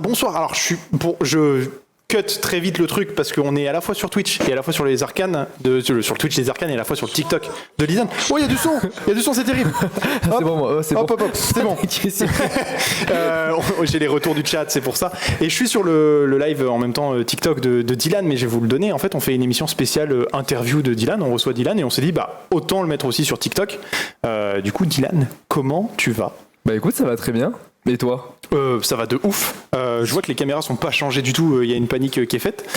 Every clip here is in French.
Bonsoir. Alors je cut très vite le truc parce qu'on est à la fois sur Twitch et à la fois sur les arcanes sur le Twitch des arcanes et à la fois sur le TikTok de Dylan. Oh, il y a du son, c'est terrible. C'est bon, c'est hop, bon. c'est bon. J'ai les retours du chat, c'est pour ça. Et je suis sur le live en même temps TikTok de Dylan, mais je vais vous le donner. En fait, on fait une émission spéciale interview de Dylan. On reçoit Dylan et on s'est dit, autant le mettre aussi sur TikTok. Du coup, Dylan, comment tu vas ? Bah écoute, ça va très bien. Et toi ? Ça va de ouf. Je vois que les caméras sont pas changées du tout. Il y a une panique qui est faite.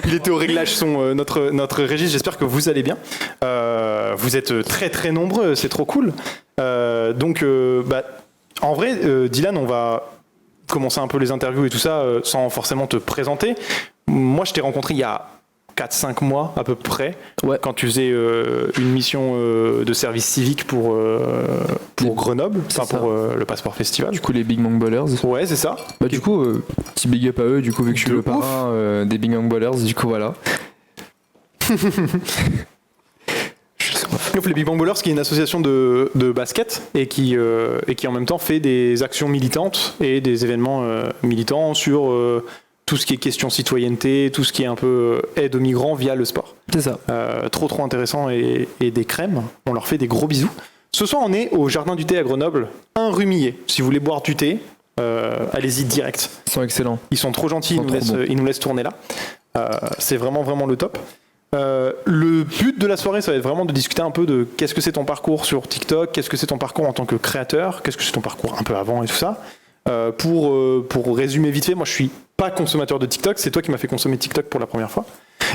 Il était au réglage son notre Régis. J'espère que vous allez bien. Vous êtes très très nombreux. C'est trop cool. Donc, en vrai, Dylan, on va commencer un peu les interviews et tout ça sans forcément te présenter. Moi, je t'ai rencontré il y a 4-5 mois à peu près, quand tu faisais une mission de service civique pour Grenoble, pour le Passeport Festival. Du coup, les Big Bang Ballers. Ouais, c'est ça. Bah, du coup, petit big up à eux, du coup, vu que je suis le parrain des Big Bang Ballers, du coup, voilà. Les Big Bang Ballers, qui est une association de basket et qui en même temps fait des actions militantes et des événements militants sur tout ce qui est question citoyenneté, tout ce qui est un peu aide aux migrants via le sport. C'est ça. Trop intéressant et des crèmes. On leur fait des gros bisous. Ce soir, on est au Jardin du Thé à Grenoble, un rue Millet. Si vous voulez boire du thé, allez-y direct. Ils sont excellents. Ils sont trop gentils, ils nous laissent tourner là. C'est vraiment le top. Le but de la soirée, ça va être vraiment de discuter un peu de qu'est-ce que c'est ton parcours sur TikTok, qu'est-ce que c'est ton parcours en tant que créateur, qu'est-ce que c'est ton parcours un peu avant et tout ça. Pour résumer vite fait, moi je suis pas consommateur de TikTok, c'est toi qui m'as fait consommer TikTok pour la première fois.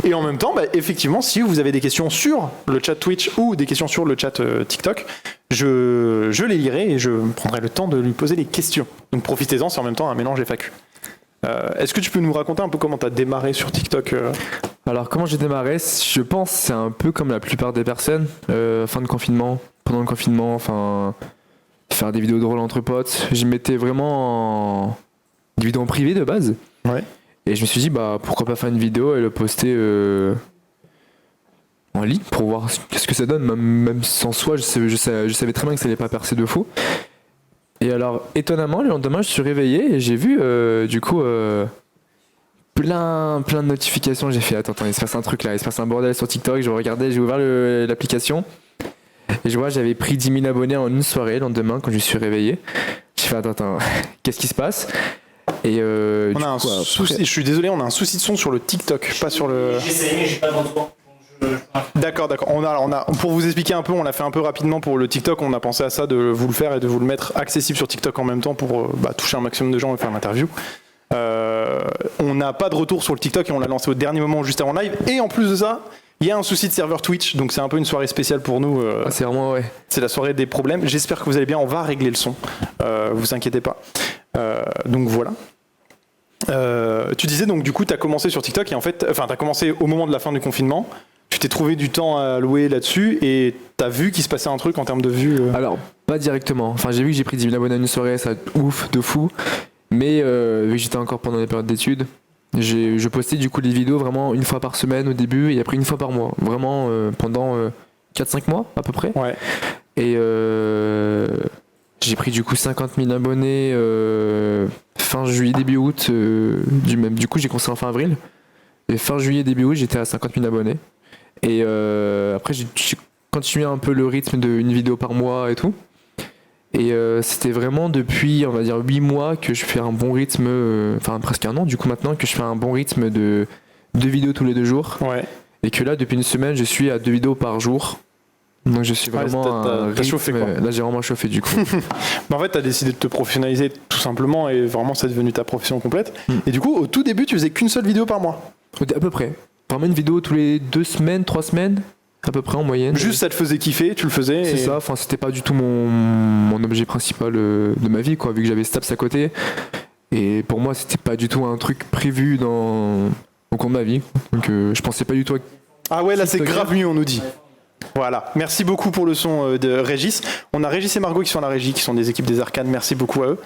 Et en même temps, effectivement, si vous avez des questions sur le chat Twitch ou des questions sur le chat TikTok, je les lirai et je prendrai le temps de lui poser les questions. Donc profitez-en, c'est en même temps un mélange FAQ. Est-ce que tu peux nous raconter un peu comment tu as démarré sur TikTok Alors comment j'ai démarré, je pense c'est un peu comme la plupart des personnes, fin de confinement, pendant le confinement, enfin faire des vidéos drôles entre potes. Je mettais vraiment des vidéos en privé de base. Ouais. Et je me suis dit pourquoi pas faire une vidéo et le poster en ligne pour voir qu'est-ce que ça donne. Même sans soi, je savais très bien que ça allait pas percer de fou. Et alors étonnamment le lendemain je suis réveillé et j'ai vu plein de notifications. J'ai fait attends, il se passe un truc là, il se passe un bordel sur TikTok. Je regardais, j'ai ouvert l'application et je vois j'avais pris 10 000 abonnés en une soirée le lendemain quand je suis réveillé. J'ai fait attends, qu'est-ce qui se passe? Et on a un souci, je suis désolé, on a un souci de son sur le TikTok, pas sur le... J'ai essayé mais j'ai pas de retour. D'accord. On a, pour vous expliquer un peu, on l'a fait un peu rapidement pour le TikTok. On a pensé à ça, de vous le faire et de vous le mettre accessible sur TikTok en même temps pour toucher un maximum de gens et faire l'interview. On n'a pas de retour sur le TikTok et on l'a lancé au dernier moment juste avant live. Et en plus de ça, il y a un souci de serveur Twitch, donc c'est un peu une soirée spéciale pour nous. C'est vraiment c'est la soirée des problèmes. J'espère que vous allez bien. On va régler le son. Vous inquiétez pas. Donc voilà. Tu disais donc du coup tu as commencé sur TikTok et en fait, tu as commencé au moment de la fin du confinement. Tu t'es trouvé du temps à louer là-dessus et t'as vu qu'il se passait un truc en termes de vues Alors, pas directement. Enfin, j'ai vu que j'ai pris 10 000 abonnés en une soirée, ça ouf, de fou. Mais vu que j'étais encore pendant les périodes d'études, je postais du coup les vidéos vraiment une fois par semaine au début et après une fois par mois. Vraiment pendant 4-5 mois à peu près. Ouais. Et j'ai pris du coup 50 000 abonnés fin juillet, début août. Du coup, j'ai commencé en fin avril. Et fin juillet, début août, j'étais à 50 000 abonnés. Et après, j'ai continué un peu le rythme d'une vidéo par mois et tout. Et c'était vraiment depuis, on va dire, 8 mois que je fais un bon rythme, enfin presque un an du coup maintenant, que je fais un bon rythme de 2 vidéos tous les 2 jours. Ouais. Et que là, depuis une semaine, je suis à 2 vidéos par jour. Donc je suis vraiment t'as chauffé, quoi. Là, j'ai vraiment chauffé du coup. Mais en fait, tu as décidé de te professionnaliser tout simplement et vraiment, c'est devenu ta profession complète. Et du coup, au tout début, tu faisais qu'une seule vidéo par mois. À peu près. Vraiment une vidéo tous les 2 semaines, 3 semaines, à peu près en moyenne. Juste ça te faisait kiffer, tu le faisais. C'est ça, enfin c'était pas du tout mon objet principal de ma vie, quoi, vu que j'avais Staps à côté. Et pour moi, c'était pas du tout un truc prévu au cours de ma vie. Donc je pensais pas du tout à... Ah ouais, là c'est grave mieux, on nous dit. Voilà, merci beaucoup pour le son de Régis. On a Régis et Margot qui sont à la régie, qui sont des équipes des Arcanes, merci beaucoup à eux.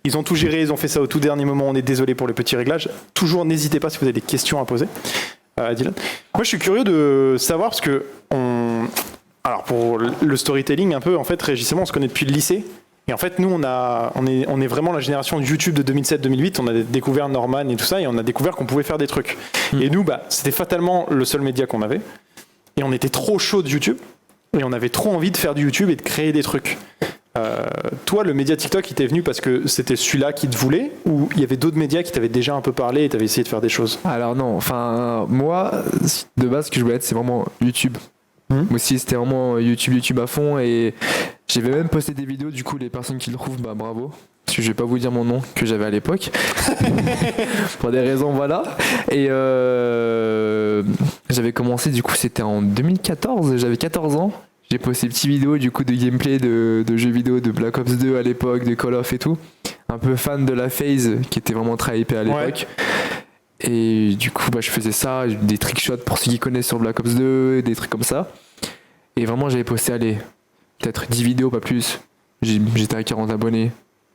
Ils ont tout géré, ils ont fait ça au tout dernier moment, on est désolé pour les petits réglages. Toujours n'hésitez pas si vous avez des questions à poser. Dylan. Moi je suis curieux de savoir parce que alors pour le storytelling un peu, en fait Régis et moi on se connaît depuis le lycée Et en fait, nous, on est vraiment la génération de YouTube de 2007-2008. On a découvert Norman et tout ça, et on a découvert qu'on pouvait faire des trucs. Et nous, c'était fatalement le seul média qu'on avait. Et on était trop chaud de YouTube, et on avait trop envie de faire du YouTube et de créer des trucs. Toi, le média TikTok, il t'est venu parce que c'était celui-là qui te voulait, ou il y avait d'autres médias qui t'avaient déjà un peu parlé et t'avais essayé de faire des choses? Alors non, enfin moi de base ce que je voulais être c'est vraiment YouTube. Moi aussi c'était vraiment YouTube à fond et j'avais même posté des vidéos, du coup les personnes qui le trouvent, bah bravo. Parce que je vais pas vous dire mon nom que j'avais à l'époque. Pour des raisons voilà. Et j'avais commencé, du coup c'était en 2014, j'avais 14 ans. J'ai posté des petites vidéos du coup de gameplay de jeux vidéo de Black Ops 2 à l'époque, de Call of et tout. Un peu fan de la FaZe qui était vraiment très hypé à l'époque. Ouais. Et du coup je faisais ça, des trickshots pour ceux qui connaissent sur Black Ops 2, des trucs comme ça. Et vraiment j'avais posté peut-être 10 vidéos, pas plus. J'étais à 40 abonnés.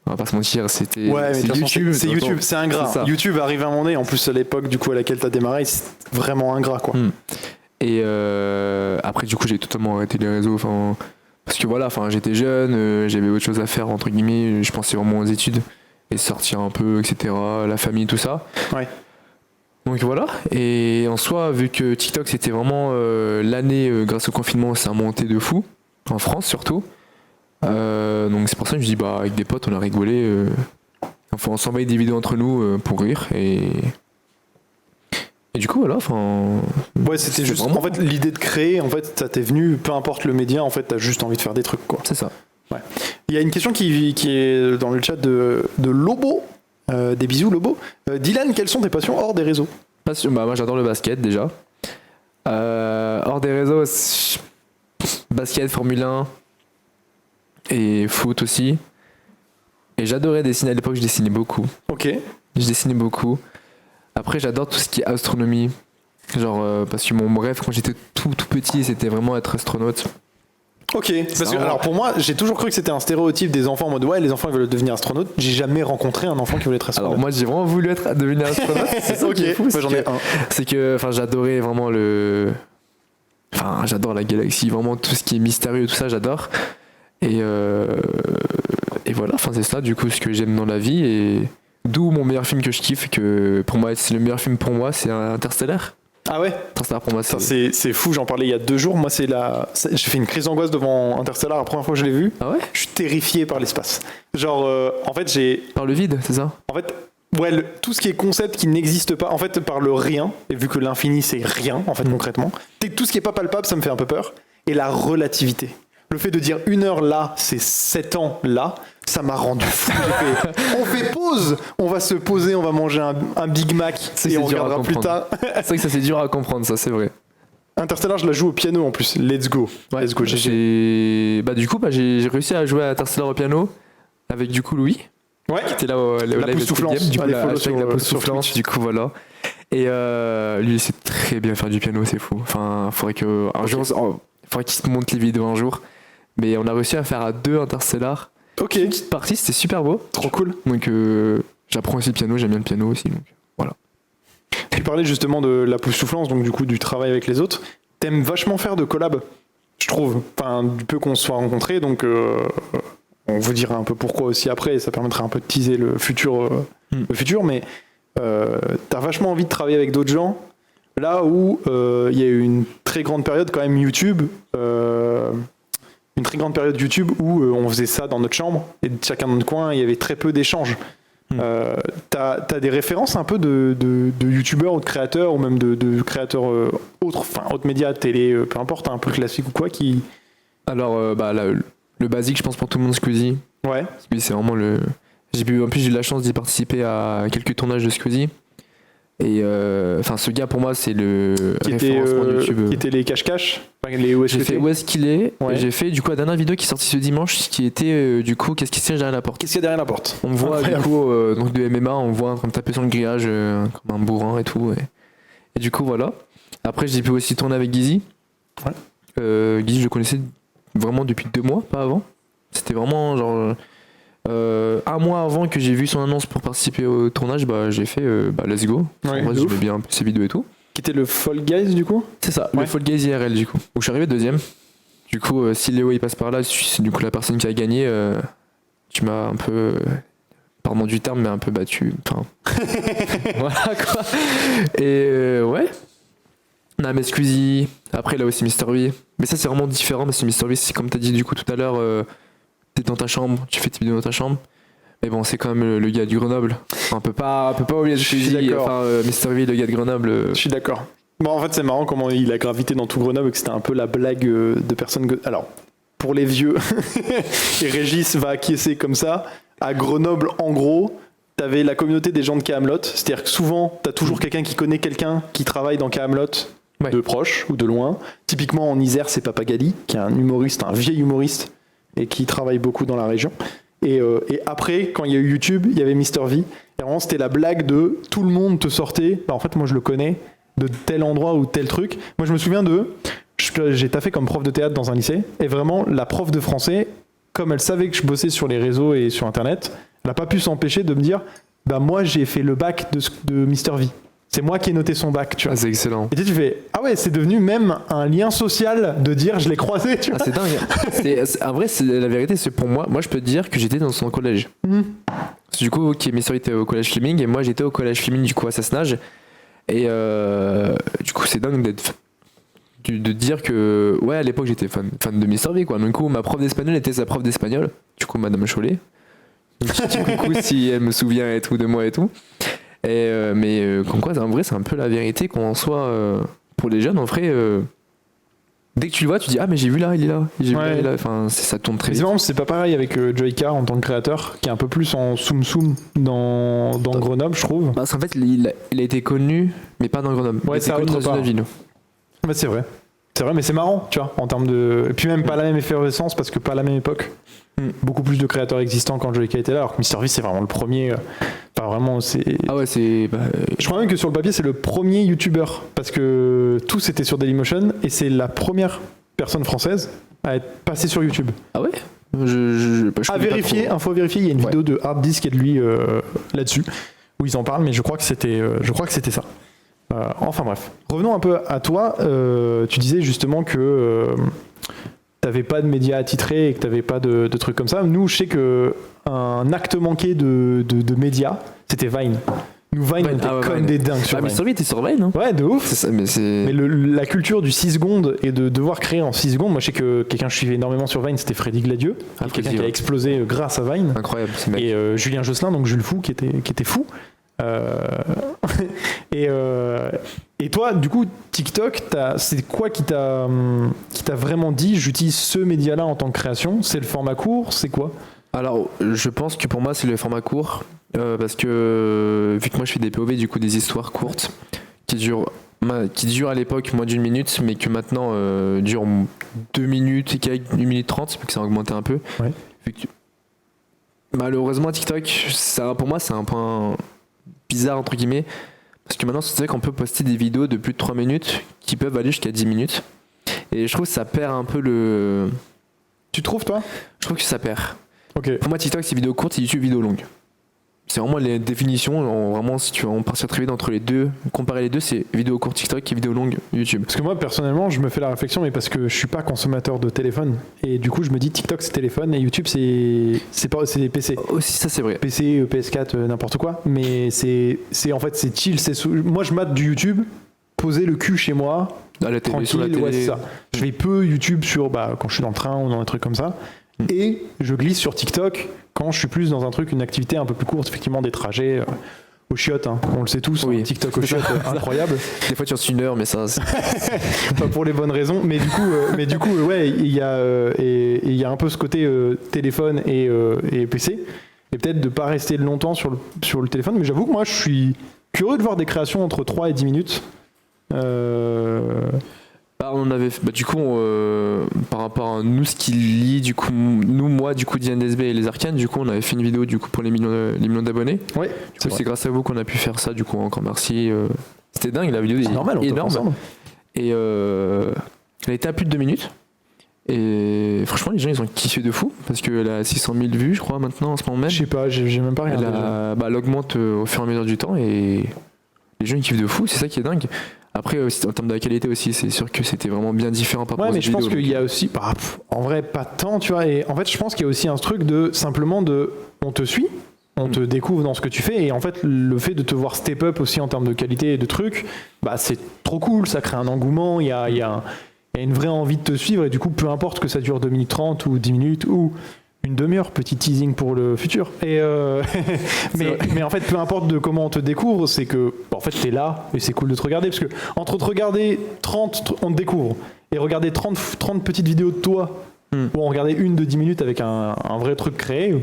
On va pas se mentir, c'était YouTube. C'est YouTube, c'est ingrat. YouTube arrive à un moment donné, en plus à l'époque du coup à laquelle t'as démarré, c'est vraiment ingrat quoi. Et après du coup j'ai totalement arrêté les réseaux, parce que voilà, j'étais jeune, j'avais autre chose à faire entre guillemets, je pensais vraiment aux études et sortir un peu, etc., la famille, tout ça. Ouais. Donc voilà, et en soi vu que TikTok c'était vraiment l'année grâce au confinement, ça a monté de fou, en France surtout. Donc c'est pour ça que je dis avec des potes on a rigolé, on s'envoyait des vidéos entre nous pour rire et du coup voilà, ouais, c'était juste vraiment... en fait l'idée de créer, en fait ça t'est venu, peu importe le média, en fait t'as juste envie de faire des trucs quoi. C'est ça. Ouais. Il y a une question qui est dans le chat de Lobo, des bisous Lobo. Dylan, quelles sont tes passions hors des réseaux? Moi j'adore le basket déjà. Hors des réseaux, basket, Formule 1 et foot aussi. Et j'adorais dessiner à l'époque, je dessinais beaucoup. Ok. Je dessinais beaucoup. Après j'adore tout ce qui est astronomie. Parce que mon rêve quand j'étais tout petit c'était vraiment être astronaute. Ok, parce que alors pour moi j'ai toujours cru que c'était un stéréotype des enfants en mode ouais les enfants ils veulent devenir astronautes. J'ai jamais rencontré un enfant qui voulait être astronaute. Alors moi j'ai vraiment voulu devenir astronaute. C'est ça qui est fou, j'en ai un. C'est que j'adorais vraiment j'adore la galaxie, vraiment tout ce qui est mystérieux, tout ça j'adore. Et voilà, c'est ça du coup ce que j'aime dans la vie, et d'où mon meilleur film que je kiffe, que pour moi c'est le meilleur film pour moi, c'est Interstellar. Ah ouais? Interstellar pour moi c'est fou, j'en parlais il y a 2 jours. Moi j'ai fait une crise d'angoisse devant Interstellar la première fois que je l'ai vu. Ah ouais? Je suis terrifié par l'espace. En fait j'ai... Par le vide, c'est ça? En fait ouais, tout ce qui est concept qui n'existe pas, en fait par le rien, et vu que l'infini c'est rien en fait concrètement, tout ce qui est pas palpable ça me fait un peu peur. Et la relativité. Le fait de dire 1 heure là, c'est 7 ans là, ça m'a rendu fou. On fait pause, on va se poser, on va manger un Big Mac et on regardera plus tard. C'est vrai que ça c'est dur à comprendre, ça c'est vrai. Interstellar, je la joue au piano en plus. Let's go. Ouais, let's go. J'ai réussi à jouer à Interstellar au piano avec du coup Louis. Ouais. Qui était là au la poustouflance. Du coup, la poustouflance, du coup voilà. Et lui il sait très bien faire du piano, c'est fou. Faudrait que un jour, faudrait qu'il se monte les vidéos un jour. Mais on a réussi à faire à 2 Interstellar. Ok. Une petite partie, c'était super beau. Trop cool. Donc j'apprends aussi le piano, j'aime bien le piano aussi. Donc voilà. Tu parlais justement de la poustouflance, donc du coup du travail avec les autres. T'aimes vachement faire de collab, je trouve. Du peu qu'on se soit rencontrés, donc on vous dira un peu pourquoi aussi après, et ça permettra un peu de teaser le futur. Mais t'as vachement envie de travailler avec d'autres gens. Là où il y a eu une très grande période quand même YouTube. Une très grande période YouTube où on faisait ça dans notre chambre et chacun dans notre coin, il y avait très peu d'échanges. T'as des références un peu de youtubeurs ou de créateurs ou même de créateurs autres médias, télé, peu importe, un peu classique ou quoi qui... Alors le basique je pense pour tout le monde, Squeezie. Ouais. Squeezie c'est vraiment le... En plus j'ai eu la chance d'y participer à quelques tournages de Squeezie. Et ce gars pour moi c'est le référencement de YouTube. Qui était les cache-cache, j'ai fait Où est-ce qu'il est, ouais. J'ai fait du coup la dernière vidéo qui est sortie ce dimanche qui était du coup qu'est-ce qui se cache derrière la porte. Qu'est-ce qu'il y a derrière la porte? On me voit du coup donc de MMA, on me voit en train de taper sur le grillage comme un bourrin et tout, et du coup voilà. Après j'ai pu aussi tourner avec Guizy. Ouais. Guizy je le connaissais vraiment depuis 2 mois, pas avant. C'était vraiment genre 1 mois avant que j'ai vu son annonce pour participer au tournage, j'ai fait let's go. Ouais, moi j'aimais bien ses vidéos et tout. Qui était le Fall Guys du coup? C'est ça, le Fall Guys IRL du coup. Où je suis arrivé 2ème. Du coup si Léo il passe par là, c'est du coup la personne qui a gagné. tu m'as un peu, pardon du terme, mais un peu battu. Enfin, voilà quoi. Et ouais. Non, mais Squeezie. Après, là aussi, Mr. V. Mais ça, c'est vraiment différent parce que Mr. V, c'est comme t'as dit du coup tout à l'heure, t'es dans ta chambre, tu fais tes vidéos dans ta chambre. Mais bon, c'est quand même le gars du Grenoble. On peut pas oublier Squeezie. Enfin, Mr. V, le gars de Grenoble. Je suis d'accord. Bon, en fait, c'est marrant comment il a gravité dans tout Grenoble et que c'était un peu la blague de personnes. Alors, pour les vieux, et Régis va acquiescer comme ça. À Grenoble, en gros, t'avais la communauté des gens de Kaamelott. C'est-à-dire que souvent, t'as toujours quelqu'un qui connaît quelqu'un qui travaille dans Kaamelott, de proche ou de loin. Typiquement, en Isère, c'est Papa Gali, qui est un humoriste, un vieil humoriste, et qui travaille beaucoup dans la région. Et après, quand il y a eu YouTube, il y avait Mr. V. Et vraiment, c'était la blague de tout le monde te sortait. Bah, en fait, moi, je le connais de tel endroit ou tel truc. Moi, je me souviens j'ai taffé comme prof de théâtre dans un lycée. Et vraiment, la prof de français, comme elle savait que je bossais sur les réseaux et sur Internet, elle n'a pas pu s'empêcher de me dire bah, moi, j'ai fait le bac de Mr. V. C'est moi qui ai noté son bac, tu vois. Ah, c'est excellent. Et tu fais, ah ouais, c'est devenu même un lien social de dire je l'ai croisé, tu vois. Ah, c'est dingue. En vrai, c'est la vérité, c'est pour moi. Moi, je peux te dire que j'étais dans son collège. Parce que, du coup, Mr. V était au collège Fleming et moi, j'étais au collège Fleming, du coup, à Sassenage. Et du coup, c'est dingue de dire que, ouais, à l'époque, j'étais fan de Mr. V, quoi. Du coup, ma prof d'espagnol était sa prof d'espagnol. Du coup, Madame Chollet. Un petit coucou si elle me souvient et tout de moi et tout. Mais comme quoi, en vrai, c'est un peu la vérité qu'on soit pour les jeunes, en vrai. Dès que tu le vois, tu dis ah mais j'ai vu là, il est là, j'ai vu là, il est là. Enfin, ça tourne très vite. C'est pas pareil avec Joyka en tant que créateur, qui est un peu plus en soum dans Grenoble, je trouve. Parce qu'en fait, il a été connu, mais pas dans Grenoble. Ouais, il a été connu dans une ville. Ouais, c'est vrai. C'est vrai, mais c'est marrant, tu vois, en termes de. Et puis même pas la même effervescence parce que pas la même époque. Beaucoup plus de créateurs existants quand Joyka était là, alors que Mr. V c'est vraiment le premier. Enfin vraiment, c'est. Ah ouais, c'est. Je crois même que sur le papier c'est le premier YouTuber parce que tous étaient sur Dailymotion et c'est la première personne française à être passée sur YouTube. Ah ouais. À vérifier, info vérifier. Il y a une vidéo de Hard Disk et de lui là-dessus où ils en parlent, mais je crois que c'était ça. Enfin bref, revenons un peu à toi. Tu disais justement que t'avais pas de médias attitrés et que t'avais pas de trucs comme ça. Nous, je sais que un acte manqué de médias, c'était Vine. Nous, Vine, on était comme des dingues sur Vine. Mr. V était sur Vine, hein. Ouais, de ouf. C'est ça, mais la culture du 6 secondes et de devoir créer en 6 secondes, moi je sais que quelqu'un que je suivais énormément sur Vine, c'était Freddy Gladieux, quelqu'un qui a explosé grâce à Vine. Incroyable, ce mec. Et Julien Josselin, donc Jules Fou, qui était fou. Et toi, du coup, TikTok, c'est quoi qui t'a vraiment dit j'utilise ce média-là en tant que création? C'est le format court? C'est quoi? Alors, je pense que pour moi, c'est le format court. Parce que vu que moi je fais des POV, du coup des histoires courtes qui durent à l'époque moins d'1 minute, mais que maintenant durent 2 minutes et quelques, 1 minute 30, parce que ça a augmenté un peu. Ouais. Malheureusement, TikTok, pour moi, c'est un point bizarre entre guillemets, parce que maintenant c'est vrai qu'on peut poster des vidéos de plus de 3 minutes qui peuvent aller jusqu'à 10 minutes. Et je trouve que ça perd un peu le. Tu trouves, toi? Je trouve que ça perd. Ok. Pour moi, TikTok, c'est vidéo courte, c'est YouTube, vidéo longue. C'est vraiment les définitions. Vraiment, si tu veux partir très vite entre les deux, comparer les deux, c'est vidéo courte TikTok et vidéo longue YouTube. Parce que moi, personnellement, je me fais la réflexion, mais parce que je suis pas consommateur de téléphone. Et du coup, je me dis TikTok, c'est téléphone et YouTube, c'est PC. Aussi, ça, c'est vrai. PC, PS4, n'importe quoi. Mais c'est en fait, c'est chill. Moi, je mate du YouTube, poser le cul chez moi. À la télé, tranquille, sur la télé. Ouais, c'est ça. Je fais peu YouTube quand je suis dans le train ou dans des trucs comme ça. Et je glisse sur TikTok quand je suis plus dans une activité un peu plus courte, effectivement des trajets aux chiottes, hein. On le sait tous, oui. TikTok aux chiottes, incroyable. Des fois tu restes 1 heure, mais ça pas pour les bonnes raisons, mais du coup ouais, il y a un peu ce côté téléphone et PC, et peut-être de pas rester longtemps sur le téléphone, mais j'avoue que moi je suis curieux de voir des créations entre 3 et 10 minutes. On avait du coup par rapport à nous ce qui lie du coup moi DNSB et les Arcanes, du coup on avait fait une vidéo du coup pour les millions d'abonnés. Ouais, du coup c'est grâce à vous qu'on a pu faire ça, du coup encore merci. C'était dingue, la vidéo c'est normal, énorme. Et elle était à plus de 2 minutes. Et franchement les gens ils ont kiffé de fou parce qu'elle a 600 000 vues je crois maintenant en ce moment même. Je sais pas, j'ai même pas regardé. Elle augmente au fur et à mesure du temps et les gens ils kiffent de fou, c'est ça qui est dingue. Après, aussi, en termes de la qualité aussi, c'est sûr que c'était vraiment bien différent par rapport Ouais, aux mais je vidéos, pense qu'il donc, y a aussi, en vrai, pas tant, tu vois. Et en fait, je pense qu'il y a aussi un truc de simplement on te suit, on te découvre dans ce que tu fais, et en fait, le fait de te voir step up aussi en termes de qualité et de trucs, bah, c'est trop cool, ça crée un engouement, il y a une vraie envie de te suivre, et du coup, peu importe que ça dure 2 minutes 30 ou 10 minutes ou une demi-heure, petit teasing pour le futur. Et mais en fait, peu importe de comment on te découvre, c'est que en fait, t'es là et c'est cool de te regarder, parce que entre te regarder 30, on te découvre, et regarder 30 petites vidéos de toi, ou en regarder une de 10 minutes avec un vrai truc créé,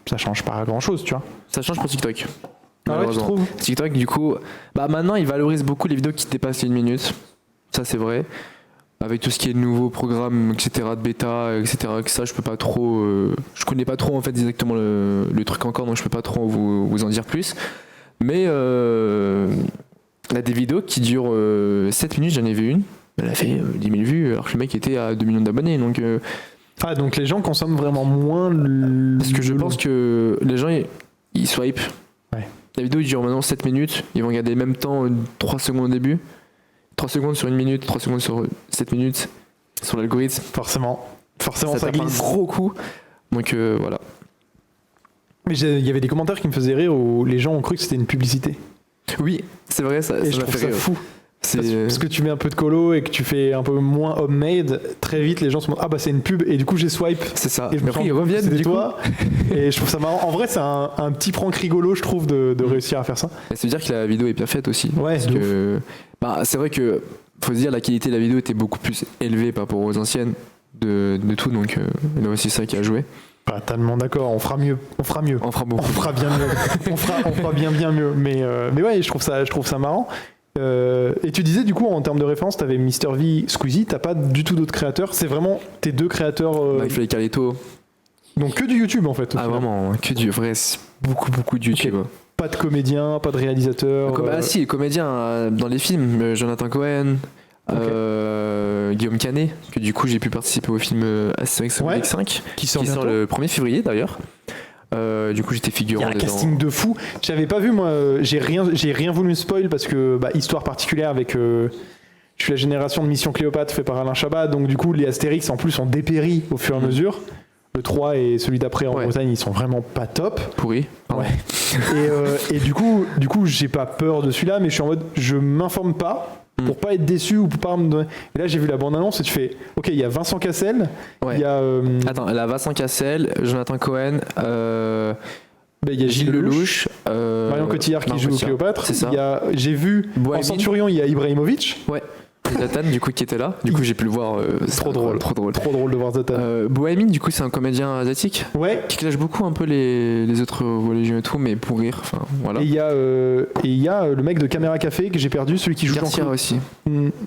ça change pas grand-chose, tu vois. ça change pour TikTok. Ah ouais, tu malheureusement. trouves ? TikTok, du coup, bah maintenant, il valorise beaucoup les vidéos qui dépassent 1 minute. Ça, c'est vrai. Avec tout ce qui est de nouveaux programmes, etc., de bêta, etc., que ça, je peux pas trop. Je connais pas trop en fait exactement le truc encore, donc je peux pas trop vous en dire plus. Mais il y a des vidéos qui durent 7 minutes, j'en ai vu une. Elle a fait 10 000 vues, alors que le mec était à 2 millions d'abonnés. Donc, Ah, donc les gens consomment vraiment moins parce que je pense que les gens, ils swipe. Ouais. La vidéo dure maintenant 7 minutes, ils vont regarder le même temps 3 secondes au début. 3 secondes sur 1 minute, 3 secondes sur 7 minutes sur l'algorithme. Forcément, Ça ça tape un glisse. gros coup. Donc voilà. Mais il y avait des commentaires qui me faisaient rire où les gens ont cru que c'était une publicité. Oui, c'est vrai, ça Et je m'a trouve fait ça rire. fou. C'est Parce que tu mets un peu de colo et que tu fais un peu moins homemade, très vite les gens se disent ah bah c'est une pub, et du coup j'ai swipe. c'est ça. Et je me Mais après, rends ils compte que reviennent c'était du coup. toi. Et je trouve ça marrant. En vrai, c'est un petit prank rigolo, je trouve, de réussir à faire ça. Et ça veut dire que la vidéo est bien faite aussi. Ouais, Parce de que c'est vrai que faut se dire la qualité de la vidéo était beaucoup plus élevée par rapport aux anciennes de tout, donc il y a aussi ça qui a joué. Pas tellement d'accord, on fera mieux. On fera beaucoup. On fera bien mieux. on fera bien mieux. Mais ouais, je trouve ça marrant. Et tu disais du coup en termes de référence, t'avais MrV, Squeezie, t'as pas du tout d'autres créateurs, c'est vraiment tes deux créateurs. Il fallait Carlito. Donc que du YouTube en fait. au Ah final. vraiment, que du vrai, c'est beaucoup de YouTube. Ok. Pas de comédien, pas de réalisateur. Ah si, comédien dans les films, Jonathan Cohen, Guillaume Canet, que du coup j'ai pu participer au film Astérix Obélix 5, qui sort qui sort bientôt. le 1er février d'ailleurs. Du coup j'étais Il y figurant a un dedans. casting de fou. J'avais pas vu moi, j'ai rien voulu me spoil parce que histoire particulière avec. Je suis la génération de Mission Cléopâtre fait par Alain Chabat, donc du coup les Astérix en plus ont dépéri au fur et à mesure. Le 3 et celui d'après en Bretagne, ils sont vraiment pas top. Pourri. Pardon. Et du coup j'ai pas peur de celui-là, mais je suis en mode je m'informe pas pour pas être déçu ou pour pas me donner. Et là j'ai vu la bande-annonce et tu fais ok, il y a Vincent Cassel, Ouais. il y a Attends, elle a Vincent Cassel, Jonathan Cohen, il y a Gilles Lelouch, Marion Marion Cotillard qui Marion joue Cotillard, Cléopâtre. c'est ça. Il y a, j'ai vu en Bohemian. Centurion, il y a Ibrahimovic. Ouais. Zlatan du coup qui était là. Du coup j'ai pu le voir. Trop drôle. Trop drôle. Trop drôle de voir Zlatan. Bohemian du coup c'est un comédien asiatique Ouais. qui clash beaucoup un peu les autres religions et tout, mais pour rire. Enfin voilà. Et il y a le mec de Caméra Café que j'ai perdu, celui qui joue Garcia Jean-Claude. aussi.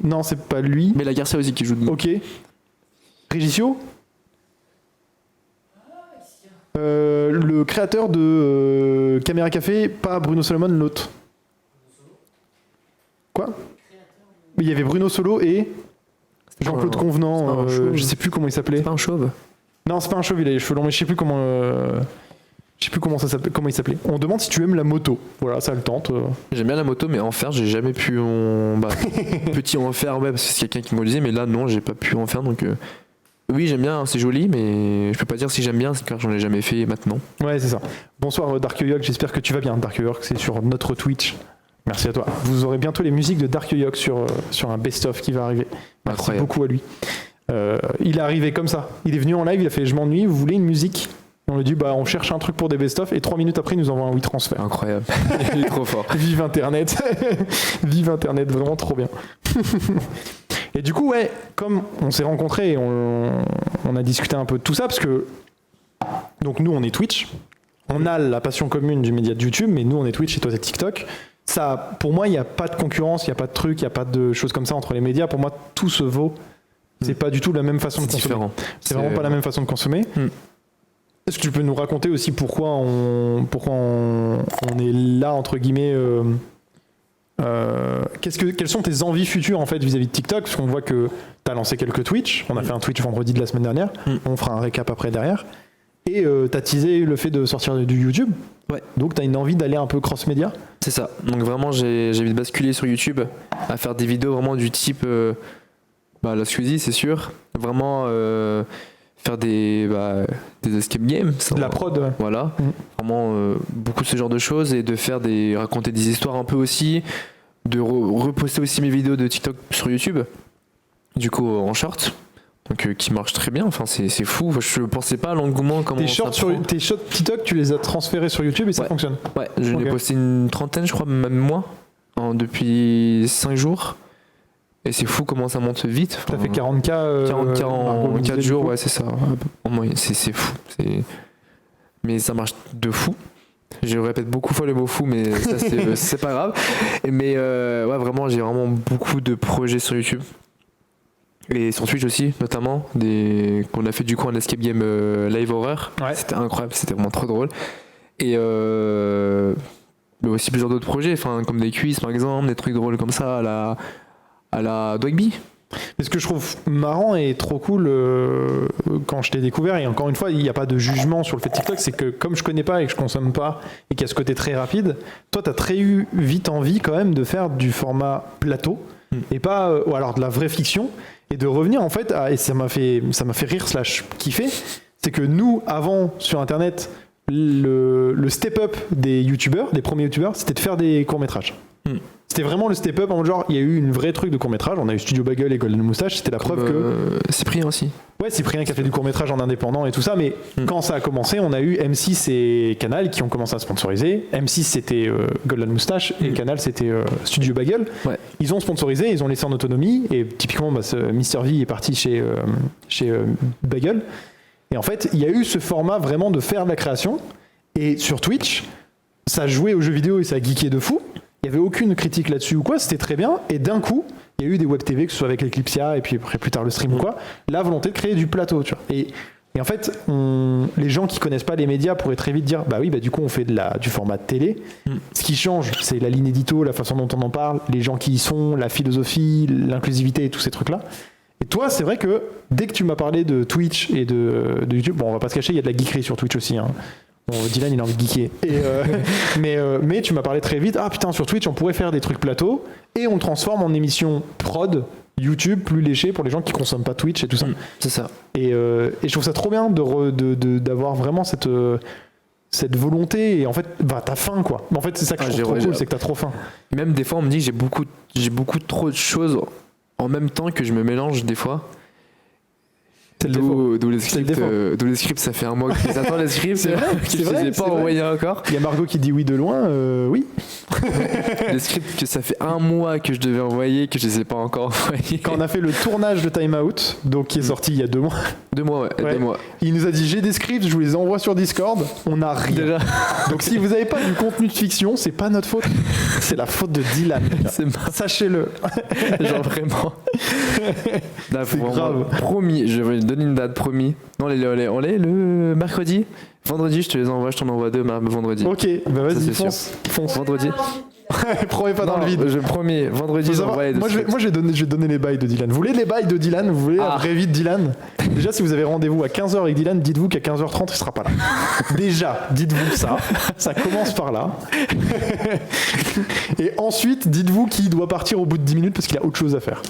Non, c'est pas lui. Mais la Garcia aussi qui joue dedans. Ok. Régisio. Le créateur de Caméra Café, pas Bruno Solomon, l'autre. Quoi? Il y avait Bruno Solo et Jean-Claude C'est Convenant, pas un chauve. je sais plus comment il s'appelait. C'est pas un chauve. Non, c'est pas un chauve, il a les cheveux longs, mais je sais plus comment ça s'appelle, comment il s'appelait. On demande si tu aimes la moto. Voilà, ça le tente. J'aime bien la moto, mais en faire, j'ai jamais pu en. Petit en faire, ouais, parce que c'est quelqu'un qui me le disait, mais là, non, j'ai pas pu en faire. Donc, oui, j'aime bien, c'est joli, mais je peux pas dire si j'aime bien, car j'en ai jamais fait maintenant. Ouais, c'est ça. Bonsoir Dark York, j'espère que tu vas bien. Dark York, c'est sur notre Twitch. Merci à toi. Vous aurez bientôt les musiques de Dark York sur un best-of qui va arriver. Merci Incroyable. beaucoup à lui. Il est arrivé comme ça. Il est venu en live, il a fait je m'ennuie, vous voulez une musique? On lui dit on cherche un truc pour des best-of et 3 minutes après il nous envoie un WeTransfer. Incroyable. Il est trop fort. Vive Internet. Vive Internet, vraiment trop bien. Et du coup, ouais, comme on s'est rencontrés, on a discuté un peu de tout ça, parce que donc nous on est Twitch, on a la passion commune du média de YouTube, mais nous on est Twitch et toi c'est TikTok. Ça, pour moi, il n'y a pas de concurrence, il n'y a pas de truc, il n'y a pas de choses comme ça entre les médias. Pour moi, tout se vaut. C'est pas du tout la même façon de C'est consommer. différent. C'est vraiment pas la même façon de consommer. Est-ce que tu peux nous raconter aussi pourquoi on est là, entre guillemets quelles sont tes envies futures en fait vis-à-vis de TikTok? Parce qu'on voit que tu as lancé quelques Twitch. On a fait un Twitch vendredi de la semaine dernière. On fera un récap après derrière. Et t'as teasé le fait de sortir du YouTube. Ouais. Donc t'as une envie d'aller un peu cross-média. C'est ça. Donc vraiment, j'ai envie de basculer sur YouTube, à faire des vidéos vraiment du type la Squeezie, c'est sûr. Vraiment faire des escape games. De la prod, ouais. Voilà. Vraiment beaucoup ce genre de choses et de raconter des histoires un peu aussi, de reposter aussi mes vidéos de TikTok sur YouTube, du coup en short. Donc qui marche très bien, enfin c'est fou, je pensais pas à l'engouement comment tes shorts TikTok, tu les as transférés sur YouTube et ça fonctionne. Ouais, j'en ai posté une trentaine je crois, même moi, depuis 5 jours. Et c'est fou comment ça monte vite. Ça fait 40K 40K en 4 jours, ouais c'est ça. En moyenne, c'est fou. Mais ça marche de fou. Je répète beaucoup fois le mot fou, mais ça c'est pas grave. Mais ouais, vraiment, j'ai vraiment beaucoup de projets sur YouTube. Et sur Twitch aussi, notamment, qu'on a fait du coup un escape game live horror. Ouais. C'était incroyable, c'était vraiment trop drôle. Et mais aussi plusieurs d'autres projets, comme des quiz par exemple, des trucs drôles comme ça à la Dogby. Mais ce que je trouve marrant et trop cool quand je t'ai découvert, et encore une fois, il n'y a pas de jugement sur le fait de TikTok, c'est que comme je connais pas et que je consomme pas et qu'il y a ce côté très rapide, toi tu as très vite envie quand même de faire du format plateau et pas ou alors de la vraie fiction. Et de revenir en fait et ça m'a fait rire / kiffer, c'est que nous avant sur internet le step up des youtubeurs, des premiers youtubeurs, c'était de faire des courts-métrages. C'était vraiment le step up en genre il y a eu une vraie truc de court-métrage, on a eu Studio Bagel et Golden Moustache, c'était la preuve que Cyprien aussi. Ouais, Cyprien qui a fait du court-métrage en indépendant et tout ça, mais quand ça a commencé, on a eu M6 et Canal qui ont commencé à sponsoriser. M6 c'était Golden Moustache et Canal c'était Studio Bagel. Ouais. Ils ont sponsorisé, ils ont laissé en autonomie et typiquement Mr V est parti chez Bagel. Et en fait, il y a eu ce format vraiment de faire de la création. Et sur Twitch, ça jouait aux jeux vidéo et ça geekait de fou. Il n'y avait aucune critique là-dessus ou quoi, c'était très bien. Et d'un coup, il y a eu des web TV, que ce soit avec Eclipsia et puis après plus tard le stream ou quoi, la volonté de créer du plateau, tu vois. Et en fait, les gens qui connaissent pas les médias pourraient très vite dire, du coup on fait du format de télé. Ce qui change, c'est la ligne édito, la façon dont on en parle, les gens qui y sont, la philosophie, l'inclusivité et tous ces trucs-là. Et toi, c'est vrai que dès que tu m'as parlé de Twitch et de YouTube, bon, on va pas se cacher, il y a de la geekerie sur Twitch aussi, hein. Bon, Dylan il a envie de geeker. Mais tu m'as parlé très vite, sur Twitch on pourrait faire des trucs plateaux et on le transforme en émission prod YouTube plus léché pour les gens qui consomment pas Twitch et tout ça. C'est ça. Et je trouve ça trop bien d'avoir vraiment cette volonté et en fait t'as faim quoi. En fait c'est ça que je trouve trop cool, c'est que t'as trop faim. Même des fois on me dit que j'ai beaucoup trop de choses en même temps que je me mélange des fois. D'où les scripts, ça fait un mois que j'attends les scripts, que je ne les ai pas envoyés encore. Il y a Margot qui dit oui de loin, oui. Les scripts que ça fait un mois que je devais envoyer, que je ne les ai pas encore envoyés. Quand on a fait le tournage de Time Out, donc qui est sorti il y a 2 mois. 2 mois, ouais. 2 mois. Il nous a dit j'ai des scripts, je vous les envoie sur Discord, on n'a rien. Déjà. Donc si vous n'avez pas du contenu de fiction, c'est pas notre faute, c'est la faute de Dylan. Sachez-le. Genre vraiment. Là, c'est grave. Promis, je vais donner une date, promis. Non, on est le mercredi. Vendredi, je te les envoie, je t'en envoie 2 vendredi. Ok, vas-y, fonce. Vendredi. Promets pas dans le vide. Je promets, vendredi, j'envoie les 2. Moi, je vais donner les bails de Dylan. Vous voulez les bails de Dylan? Vous voulez la vraie vie de Dylan? Déjà, si vous avez rendez-vous à 15h avec Dylan, dites-vous qu'à 15h30, il sera pas là. Déjà, dites-vous ça. Ça commence par là. Et ensuite, dites-vous qu'il doit partir au bout de 10 minutes parce qu'il a autre chose à faire.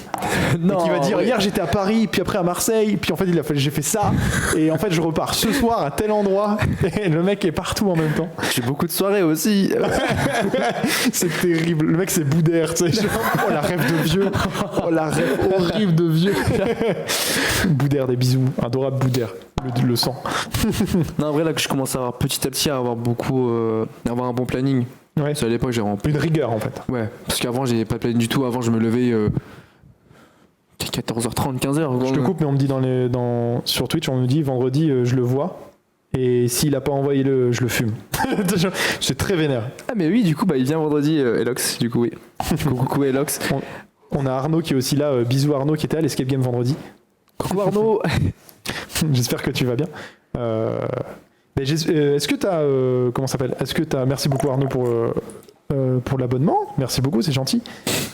Non. Et qu'il va dire, hier, j'étais à Paris, puis après à Marseille, puis en fait, j'ai fait ça. Et en fait, je repars ce soir à tel endroit. Et le mec est partout en même temps. J'ai beaucoup de soirées aussi. C'est terrible. Le mec, c'est Boudère, tu sais. Oh, la rêve de vieux. Oh, la rêve horrible de vieux. Boudère, des bisous. Adorable Boudère. Le sang. Non, en vrai, là, que je commence à avoir petit à petit à avoir avoir un bon planning. Ouais. Parce qu'à l'époque, j'ai vraiment... Une rigueur, en fait. Ouais. Parce qu'avant, j'ai pas de planning du tout. Avant, je me levais 14h30, 15h. Je te coupe, mais on me dit sur Twitch, on me dit vendredi, je le vois. Et s'il a pas envoyé je le fume. C'est très vénère. Ah mais oui, du coup, il vient vendredi, Elox, du coup, oui. Coucou Elox. On a Arnaud qui est aussi là. Bisous Arnaud qui était à l'Escape Game vendredi. Coucou Arnaud. J'espère que tu vas bien. Est-ce que tu as... comment ça s'appelle? Est-ce que tu as... Merci beaucoup Arnaud pour pour l'abonnement. Merci beaucoup, c'est gentil.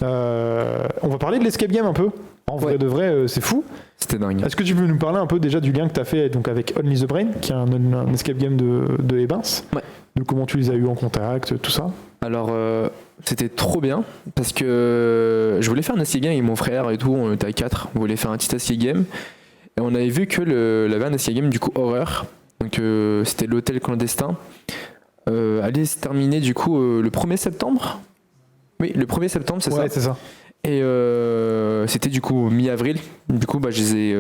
On va parler de l'escape game un peu. En vrai de vrai, c'est fou. C'était dingue. Est-ce que tu peux nous parler un peu déjà du lien que tu as fait donc, avec Only the Brain, qui est un escape game de Ebens, de comment tu les as eu en contact, tout ça? Alors, c'était trop bien parce que je voulais faire un escape game avec mon frère et tout. On était à 4. On voulait faire un petit escape game. Et on avait vu que avait un escape game du coup horreur. Donc, c'était l'hôtel clandestin. Allait se terminer du coup le 1er septembre. Oui, le 1er septembre, c'est ça. Ouais, c'est ça. Et c'était du coup mi-avril. Du coup, je les ai.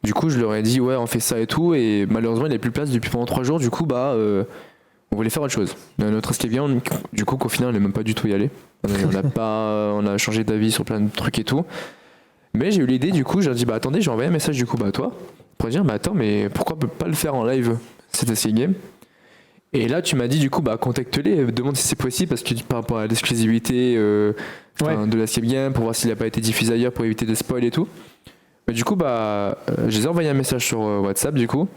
Du coup, je leur ai dit, ouais, on fait ça et tout. Et malheureusement, il n'y avait plus de place depuis pendant 3 jours. Du coup, on voulait faire autre chose. Notre escape game, du coup, qu'au final, on n'est même pas du tout y aller. On a changé d'avis sur plein de trucs et tout. Mais j'ai eu l'idée, du coup, j'ai dit, attendez, j'ai envoyé un message du coup à toi pour dire, attends, mais pourquoi on peut pas le faire en live, cet escape game? Et là, tu m'as dit, du coup, contacte-les, demande si c'est possible, parce que par rapport à l'exclusivité de l'escape game, pour voir s'il n'a pas été diffusé ailleurs, pour éviter de spoil et tout. Mais du coup, je les ai envoyé un message sur WhatsApp, du coup.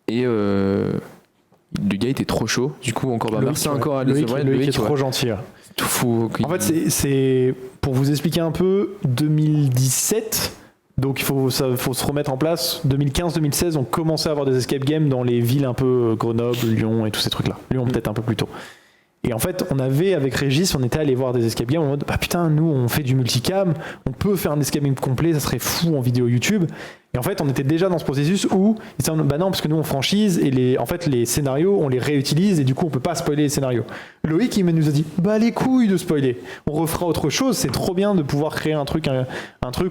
Et le gars était trop chaud. Du coup, encore merci encore à Loïc est trop gentil. C'est tout fou. En fait, c'est pour vous expliquer un peu, 2017, donc il faut se remettre en place. 2015-2016, on commençait à avoir des escape games dans les villes un peu Grenoble, Lyon et tous ces trucs-là. Lyon peut-être un peu plus tôt. Et en fait, on avait, avec Régis, on était allé voir des escape games en mode, putain, nous, on fait du multicam, on peut faire un escape game complet, ça serait fou en vidéo YouTube. Et en fait, on était déjà dans ce processus où, ils disaient, non, parce que nous, on franchise, et les scénarios, on les réutilise, et du coup, on peut pas spoiler les scénarios. Loïc, il nous a dit, les couilles de spoiler. On refera autre chose, c'est trop bien de pouvoir créer un truc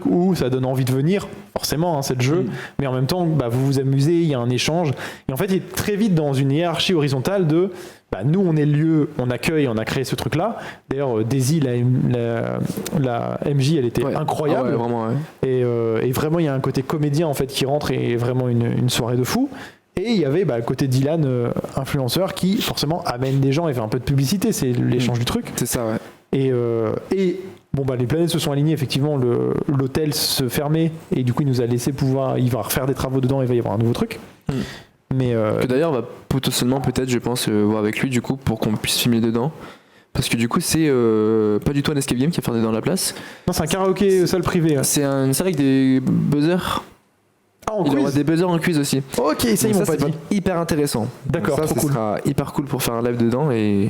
où ça donne envie de venir, forcément, c'est le jeu, mais en même temps, vous vous amusez, il y a un échange. Et en fait, il est très vite dans une hiérarchie horizontale de, nous, on est le lieu, on accueille, on a créé ce truc-là. D'ailleurs, Daisy, la MJ, elle était incroyable. Ah ouais, vraiment, ouais. Et vraiment, il y a un côté comédien en fait qui rentre et vraiment une soirée de fou. Et il y avait le côté Dylan, influenceur, qui forcément amène des gens et fait un peu de publicité. C'est l'échange du truc. C'est ça, ouais. Et les planètes se sont alignées. Effectivement, l'hôtel se fermait et du coup, il nous a laissé pouvoir. Il va refaire des travaux dedans. Il va y avoir un nouveau truc. Mais que d'ailleurs, on va potentiellement peut-être, je pense, voir avec lui du coup pour qu'on puisse filmer dedans. Parce que du coup, c'est pas du tout un escape game qui va faire dans la place. Non, c'est un karaoké salle privée. Ouais. C'est une salle avec des buzzers. Il y aura des buzzers en quiz aussi. Ok, ça ils m'ont pas dit. Hyper intéressant. D'accord, ça, trop cool. Sera hyper cool pour faire un live dedans et.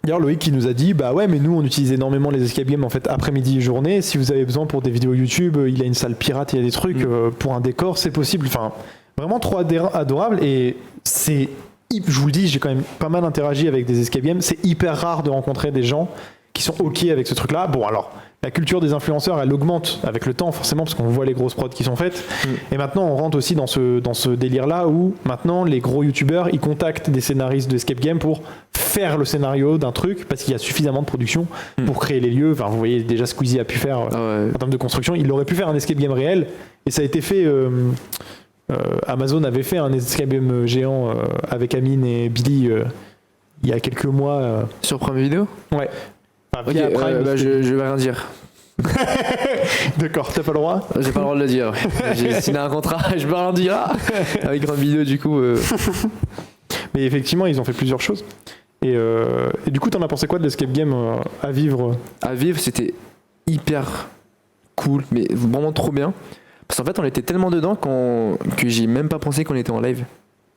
D'ailleurs, Loïc qui nous a dit, mais nous on utilise énormément les escape games en fait après-midi et journée. Si vous avez besoin pour des vidéos YouTube, il a une salle pirate, il y a des trucs pour un décor, c'est possible. Enfin, vraiment trop adorable et c'est. Je vous le dis, j'ai quand même pas mal interagi avec des escape games. C'est hyper rare de rencontrer des gens qui sont OK avec ce truc-là. Bon, alors, la culture des influenceurs, elle augmente avec le temps, forcément, parce qu'on voit les grosses prods qui sont faites. Et maintenant, on rentre aussi dans ce délire-là où, maintenant, les gros youtubeurs, ils contactent des scénaristes d'escape game pour faire le scénario d'un truc, parce qu'il y a suffisamment de production pour créer les lieux. Enfin, vous voyez déjà Squeezie a pu faire, en termes de construction, il aurait pu faire un escape game réel, et ça a été fait... Amazon avait fait un escape game géant avec Amine et Billy il y a quelques mois. Sur Prime Video ? Ouais. Enfin, okay, Prime, je vais rien dire. D'accord, t'as pas le droit ? J'ai pas le droit de le dire. J'ai signé un contrat, je peux rien dire. Avec Prime Video, du coup. Mais effectivement, ils ont fait plusieurs choses. Et du coup, t'en as pensé quoi de l'escape game à vivre ? À vivre, c'était hyper cool, mais vraiment trop bien. Parce qu'en fait, on était tellement dedans que j'ai même pas pensé qu'on était en live.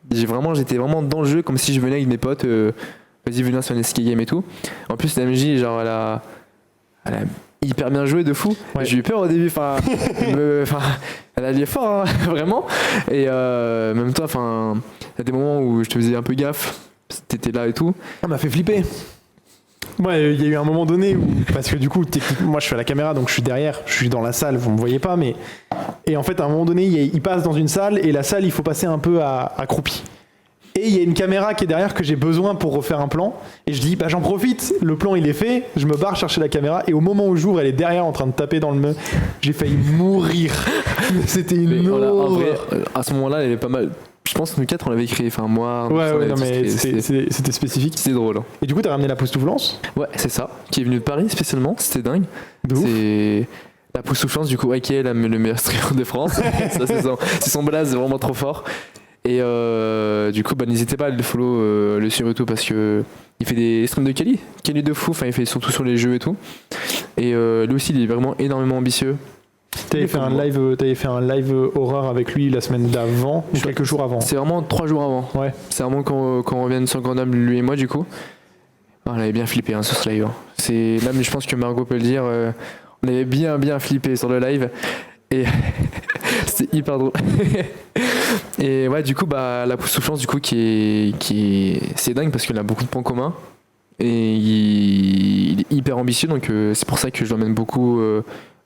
J'étais vraiment dans le jeu, comme si je venais avec mes potes. Vas-y, venez sur un escape game et tout. En plus, la MJ, genre, elle a hyper bien joué de fou. Ouais. J'ai eu peur au début. Elle a lié fort, hein, vraiment. Et même toi, il y a des moments où je te faisais un peu gaffe. T'étais là et tout. Ça m'a fait flipper. Ouais, il y a eu un moment donné où, parce que du coup, moi je suis à la caméra, donc je suis derrière, je suis dans la salle, vous me voyez pas, mais. Et en fait, à un moment donné, il passe dans une salle, et la salle, il faut passer un peu accroupi. Et il y a une caméra qui est derrière que j'ai besoin pour refaire un plan, et je dis, j'en profite, le plan il est fait, je me barre chercher la caméra, et au moment où j'ouvre, elle est derrière en train de taper dans le meuble, j'ai failli mourir. C'était une horreur. En vrai, à ce moment-là, elle est pas mal. Je pense que nous 4 on l'avait créé, moi. Ouais, non, mais c'était spécifique. C'était drôle. Hein. Et du coup, t'as ramené la Poussouflance ? Ouais, c'est ça. Qui est venu de Paris spécialement, c'était dingue. C'est la Poussouflance, du coup, qui est le meilleur streamer de France. Ça, c'est son blaze, c'est vraiment trop fort. Et du coup, n'hésitez pas à le follow le sur YouTube parce que il fait des streams de quali de fou, enfin il fait surtout sur les jeux et tout. Et lui aussi il est vraiment énormément ambitieux. T'avais fait un live horreur avec lui la semaine d'avant ou quelques jours avant. C'est vraiment 3 jours avant. Ouais. C'est vraiment quand on revient sur Grenoble, lui et moi du coup. On avait bien flippé sur ce live. C'est là, mais je pense que Margot peut le dire. On avait bien flippé sur le live et c'était hyper drôle. Et ouais, du coup, la soufflance du coup c'est dingue parce qu'il a beaucoup de points communs et il est hyper ambitieux. Donc c'est pour ça que je l'emmène beaucoup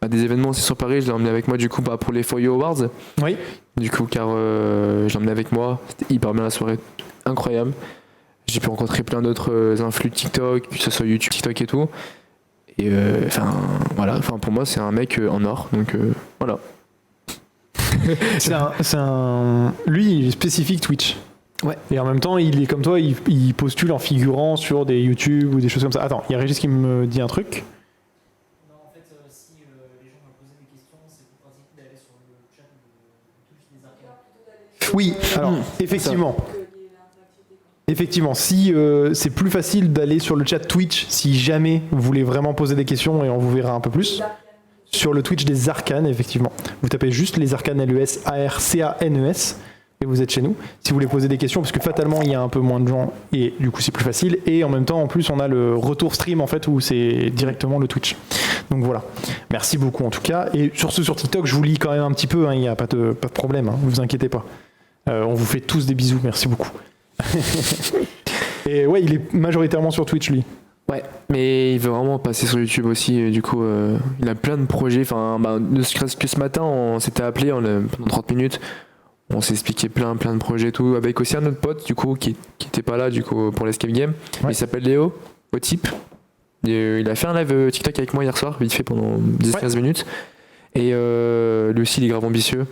à des événements aussi sur Paris. Je l'ai emmené avec moi du coup pour les For You Awards. Oui. Du coup, car je l'ai emmené avec moi. C'était hyper bien la soirée, incroyable. J'ai pu rencontrer plein d'autres influx de TikTok, que ce soit YouTube, TikTok et tout. Et voilà, pour moi c'est un mec en or, donc voilà. Lui, il est spécifique Twitch. Ouais. Et en même temps, il est comme toi, il postule en figurant sur des YouTube ou des choses comme ça. Attends, il y a Régis qui me dit un truc. Non, en fait, si les gens m'ont posé des questions, c'est plus pratique d'aller sur le chat de Twitch des arcades. Oui, alors effectivement. Effectivement, si c'est plus facile d'aller sur le chat Twitch si jamais vous voulez vraiment poser des questions et on vous verra un peu plus. Sur le Twitch des Arcanes, effectivement. Vous tapez juste les Arcanes, LES, ARCANES, et vous êtes chez nous. Si vous voulez poser des questions, parce que fatalement, il y a un peu moins de gens, et du coup, c'est plus facile. Et en même temps, en plus, on a le retour stream, en fait, où c'est directement le Twitch. Donc voilà. Merci beaucoup, en tout cas. Et sur TikTok, je vous lis quand même un petit peu, hein, il n'y a pas de problème, hein, vous inquiétez pas. On vous fait tous des bisous, merci beaucoup. Et ouais, il est majoritairement sur Twitch, lui. Ouais, mais il veut vraiment passer sur YouTube aussi. Et du coup, il a plein de projets. Enfin, ne serait-ce que ce matin, on s'était appelé pendant 30 minutes. On s'est expliqué plein de projets et tout. Avec aussi un autre pote, du coup, qui était pas là, du coup, pour l'Escape Game. Ouais. Il s'appelle Léo, au type. Il a fait un live TikTok avec moi hier soir, vite fait pendant 10-15 minutes. Et lui aussi, il est grave ambitieux.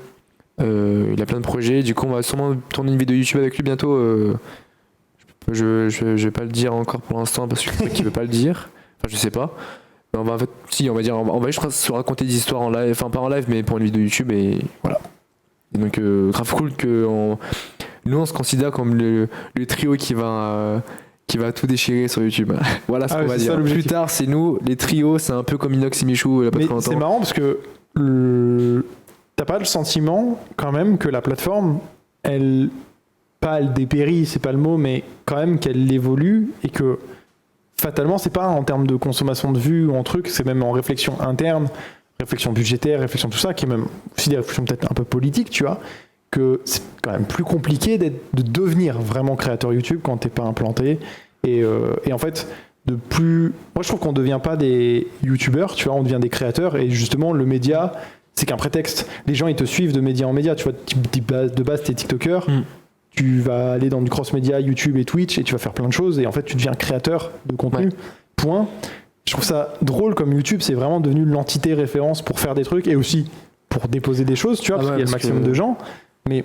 Il a plein de projets. Du coup, on va sûrement tourner une vidéo YouTube avec lui bientôt. Je vais pas le dire encore pour l'instant parce que je crois qu'il veut pas le dire. Enfin, je sais pas. Mais on va juste se raconter des histoires en live, enfin pas en live, mais pour une vidéo YouTube et voilà. Et donc grave cool que nous on se considère comme le trio qui va tout déchirer sur YouTube. Voilà ce qu'on va dire. Plus tard, c'est nous, les trios, c'est un peu comme Inox et Michou. C'est marrant parce que t'as pas le sentiment quand même que la plateforme, elle dépérit, c'est pas le mot, mais quand même qu'elle évolue et que fatalement, c'est pas en termes de consommation de vues ou en truc, c'est même en réflexion interne, réflexion budgétaire, réflexion tout ça, qui est même aussi des réflexions peut-être un peu politiques, tu vois, que c'est quand même plus compliqué de devenir vraiment créateur YouTube quand t'es pas implanté. Et en fait, moi je trouve qu'on devient pas des YouTubeurs, tu vois, on devient des créateurs et justement le média, c'est qu'un prétexte. Les gens ils te suivent de média en média, tu vois, de base t'es TikToker. Tu vas aller dans du cross-média, YouTube et Twitch, et tu vas faire plein de choses, et en fait, tu deviens créateur de contenu. Ouais. Point. Je trouve ça drôle comme YouTube, c'est vraiment devenu l'entité référence pour faire des trucs, et aussi pour déposer des choses, tu vois, parce qu'il y a le maximum de gens. Mais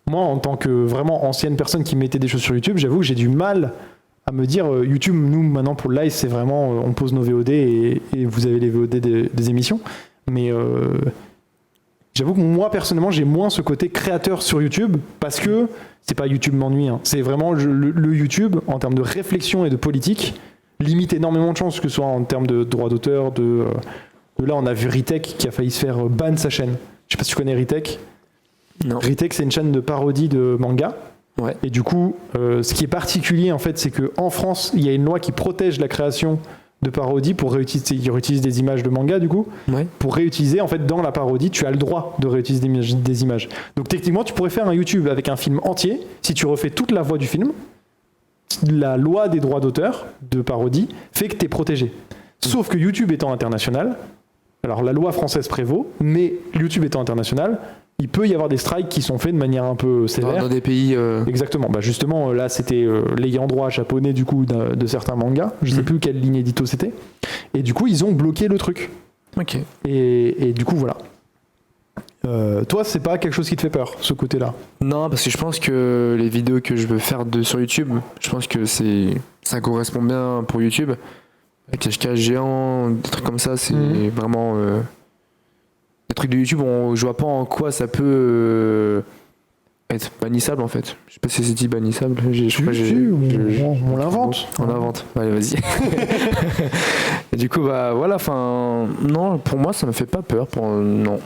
moi, en tant que vraiment ancienne personne qui mettait des choses sur YouTube, j'avoue que j'ai du mal à me dire, YouTube, nous, maintenant, pour le live, c'est vraiment, on pose nos VOD, et vous avez les VOD des émissions. Mais... j'avoue que moi, personnellement, j'ai moins ce côté créateur sur YouTube parce que c'est pas YouTube m'ennuie. Hein. C'est vraiment le YouTube, en termes de réflexion et de politique, limite énormément de chances, que ce soit en termes de droits d'auteur, de là, on a vu Ritek qui a failli se faire ban sa chaîne. Je sais pas si tu connais Ritek. Non. Ritek, c'est une chaîne de parodie de manga. Ouais. Et du coup, ce qui est particulier, en fait, c'est qu'en France, il y a une loi qui protège la création de parodie pour réutiliser. Ils réutilisent des images de manga, du coup. Ouais. Pour réutiliser, en fait, dans la parodie, tu as le droit de réutiliser des images. Donc, techniquement, tu pourrais faire un YouTube avec un film entier. Si tu refais toute la voix du film, la loi des droits d'auteur de parodie fait que tu es protégé. Sauf que YouTube étant international, alors la loi française prévaut, mais YouTube étant international, il peut y avoir des strikes qui sont faits de manière un peu sévère. Dans des pays... Exactement. Bah justement, là, c'était l'ayant droit japonais, du coup, de certains mangas. Je sais plus quelle ligne édito c'était. Et du coup, ils ont bloqué le truc. Ok. Et du coup, voilà. Toi, c'est pas quelque chose qui te fait peur, ce côté-là? Non, parce que je pense que les vidéos que je veux faire sur YouTube, je pense que ça correspond bien pour YouTube. Cache-cache géant, des trucs comme ça, c'est vraiment... Les trucs de YouTube, je vois pas en quoi ça peut être bannissable en fait. Je sais pas si c'est dit bannissable. On l'invente. On l'invente. Allez, vas-y. Et du coup, bah voilà, enfin, non, pour moi, ça me fait pas peur. Non.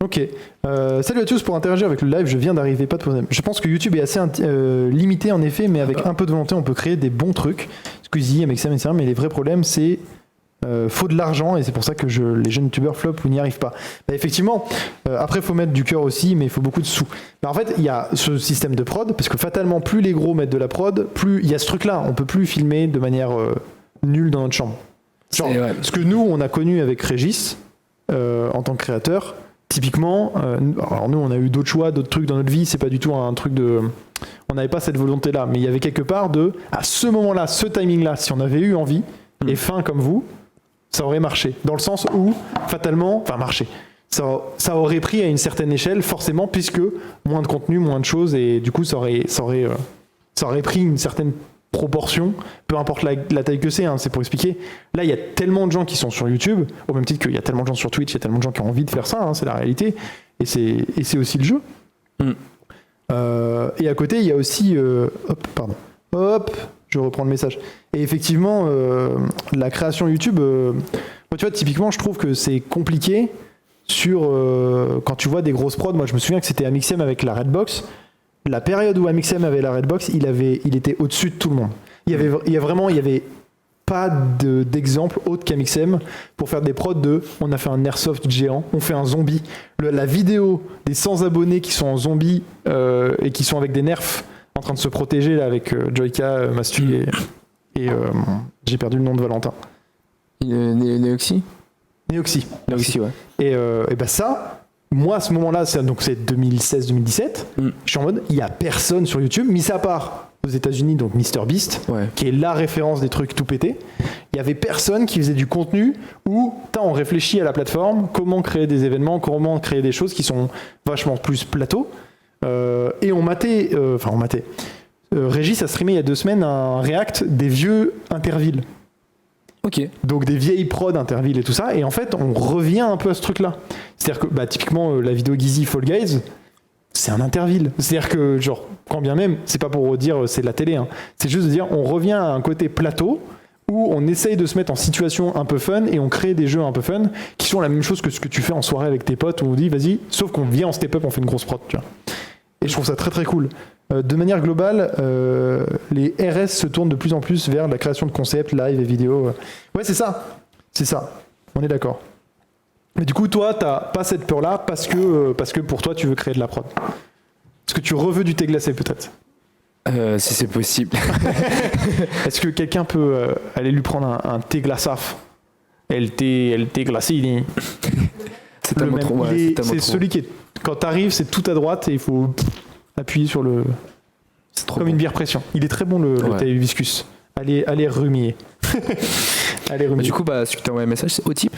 Ok. Salut à tous, pour interagir avec le live, je viens d'arriver, pas de problème. Je pense que YouTube est assez limité en effet, mais avec un peu de volonté, on peut créer des bons trucs. Squeezie, MXM, etc. Mais les vrais problèmes, c'est faut de l'argent et c'est pour ça que les jeunes youtubeurs flop ou n'y arrivent pas. Bah, effectivement, après faut mettre du cœur aussi, mais il faut beaucoup de sous. Bah, en fait, il y a ce système de prod, parce que fatalement, plus les gros mettent de la prod, plus il y a ce truc-là. On peut plus filmer de manière nulle dans notre chambre. Genre, ce que nous, on a connu avec Régis en tant que créateur, typiquement, alors nous, on a eu d'autres choix, d'autres trucs dans notre vie, c'est pas du tout un truc de... On n'avait pas cette volonté-là, mais il y avait quelque part à ce moment-là, ce timing-là, si on avait eu envie, et fin comme vous, ça aurait marché. Dans le sens où, fatalement, ça aurait pris à une certaine échelle, forcément, puisque moins de contenu, moins de choses, et du coup, ça aurait pris une certaine proportion, peu importe la taille que c'est, hein, c'est pour expliquer. Là, il y a tellement de gens qui sont sur YouTube, au même titre qu'il y a tellement de gens sur Twitch, il y a tellement de gens qui ont envie de faire ça, hein, c'est la réalité, et c'est aussi le jeu. Et à côté, il y a aussi... je reprends le message. Et effectivement, la création YouTube, moi, tu vois, typiquement, je trouve que c'est compliqué quand tu vois des grosses prods. Moi, je me souviens que c'était Amixem avec la Redbox. La période où Amixem avait la Redbox, il était au-dessus de tout le monde. Il y avait pas d'exemple autre qu'Amixem pour faire des prods on a fait un airsoft géant, on fait un zombie. La vidéo des 100 abonnés qui sont en zombie et qui sont avec des nerfs en train de se protéger là, avec Joyka, Mastu et j'ai perdu le nom de Valentin. Neoxy, ouais. Et bah ça, moi à ce moment-là, donc c'est 2016-2017, je suis en mode, il n'y a personne sur YouTube, mis à part aux États-Unis, donc MrBeast, qui est la référence des trucs tout pétés. Il n'y avait personne qui faisait du contenu où on réfléchit à la plateforme, comment créer des événements, comment créer des choses qui sont vachement plus plateau. Et on matait. Régis a streamé il y a 2 semaines un react des vieux Interville. Ok. Donc des vieilles prods Interville et tout ça. Et en fait, on revient un peu à ce truc-là. C'est-à-dire que, typiquement, la vidéo Gizzy Fall Guys, c'est un Interville. C'est-à-dire que, genre, quand bien même, c'est pas pour dire c'est de la télé, hein. C'est juste de dire on revient à un côté plateau où on essaye de se mettre en situation un peu fun et on crée des jeux un peu fun qui sont la même chose que ce que tu fais en soirée avec tes potes où on dit vas-y, sauf qu'on vient en step-up, on fait une grosse prod, tu vois. Et je trouve ça très très cool. De manière globale, les RS se tournent de plus en plus vers la création de concepts, live et vidéo. Ouais, c'est ça. On est d'accord. Mais du coup, toi, t'as pas cette peur-là parce que pour toi, tu veux créer de la prod. Est-ce que tu veux du thé glacé peut-être ? Si c'est possible. Est-ce que quelqu'un peut aller lui prendre un thé glaçaf ? Le thé glacé, c'est tellement trop. C'est celui qui est... Quand t'arrives, c'est tout à droite et il faut appuyer sur le... C'est trop comme une bière pression. Il est très bon le thé hibiscus. Allez rumier. Du coup, si tu t'envoies un message, c'est au type.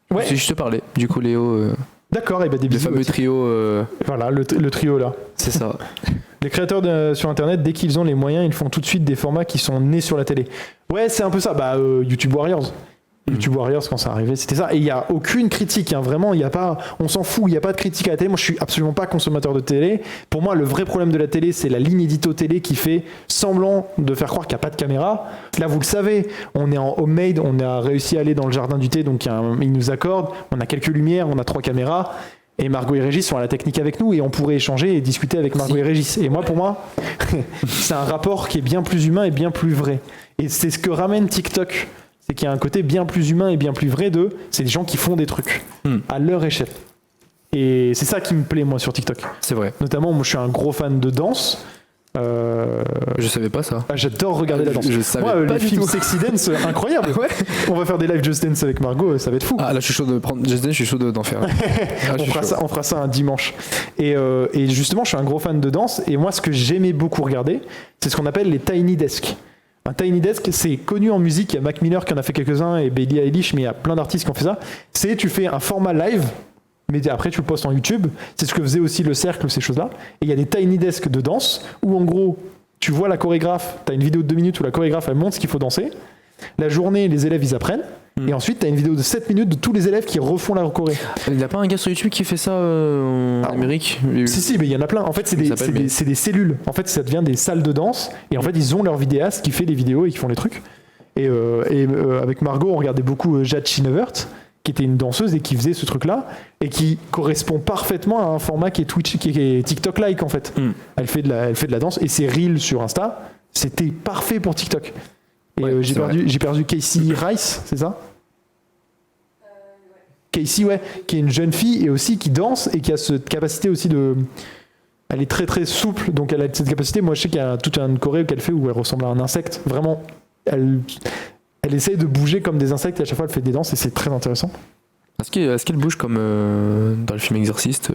Ouais. Si je te parlais. Du coup, Léo... D'accord, et des bisous. Le fameux trio... Voilà, le trio là. C'est ça. Les créateurs sur Internet, dès qu'ils ont les moyens, ils font tout de suite des formats qui sont nés sur la télé. Ouais, c'est un peu ça. YouTube Warriors. YouTube Warriors, quand ça arrivait, c'était ça. Et il n'y a aucune critique, hein, vraiment, on s'en fout, il n'y a pas de critique à la télé. Moi, je suis absolument pas consommateur de télé. Pour moi, le vrai problème de la télé, c'est la ligne édito télé qui fait semblant de faire croire qu'il n'y a pas de caméra. Là, vous le savez, on est en homemade, on a réussi à aller dans le jardin du thé, donc ils nous accordent, on a quelques lumières, on a 3 caméras. Et Margot et Régis sont à la technique avec nous et on pourrait échanger et discuter avec Margot et Régis. Et moi, pour moi, c'est un rapport qui est bien plus humain et bien plus vrai. Et c'est ce que ramène TikTok. C'est qu'il y a un côté bien plus humain et bien plus vrai c'est des gens qui font des trucs à leur échelle. Et c'est ça qui me plaît, moi, sur TikTok. C'est vrai. Notamment, moi, je suis un gros fan de danse. Je savais pas ça. J'adore regarder la danse. Je savais pas les du films tout. Sexy Dance, incroyable. Ouais. On va faire des live Just Dance avec Margot, ça va être fou. Ah là, je suis chaud de prendre Just Dance, je suis chaud d'en faire. On fera ça un dimanche. Et justement, je suis un gros fan de danse. Et moi, ce que j'aimais beaucoup regarder, c'est ce qu'on appelle les Tiny Desk. Un Tiny Desk, c'est connu en musique. Il y a Mac Miller qui en a fait quelques-uns et Billie Eilish, mais il y a plein d'artistes qui ont fait ça. C'est tu fais un format live, mais après tu le postes en YouTube. C'est ce que faisait aussi le Cercle, ces choses-là. Et il y a des Tiny Desk de danse où en gros, tu vois la chorégraphe, tu as une vidéo de 2 minutes où la chorégraphe elle montre ce qu'il faut danser. La journée, les élèves, ils apprennent. Et ensuite, tu as une vidéo de 7 minutes de tous les élèves qui refont la choré. Il n'y a pas un gars sur YouTube qui fait ça en Amérique? Si, mais il y en a plein. En fait, c'est des cellules. En fait, ça devient des salles de danse. Et en fait, ils ont leur vidéaste qui fait les vidéos et qui font les trucs. Et avec Margot, on regardait beaucoup Jade Chinevert, qui était une danseuse et qui faisait ce truc-là, et qui correspond parfaitement à un format qui est Twitch, qui est TikTok-like, en fait. Elle fait de la danse. Et ses reels sur Insta, c'était parfait pour TikTok. Et j'ai perdu Casey Rice, c'est ça? Casey, qui est une jeune fille et aussi qui danse et qui a cette capacité aussi de... Elle est très très souple, donc elle a cette capacité. Moi, je sais qu'il y a toute une choré qu'elle fait où elle ressemble à un insecte. Vraiment, elle essaye de bouger comme des insectes et à chaque fois elle fait des danses et c'est très intéressant. Est-ce qu'elle bouge comme dans le film Exorciste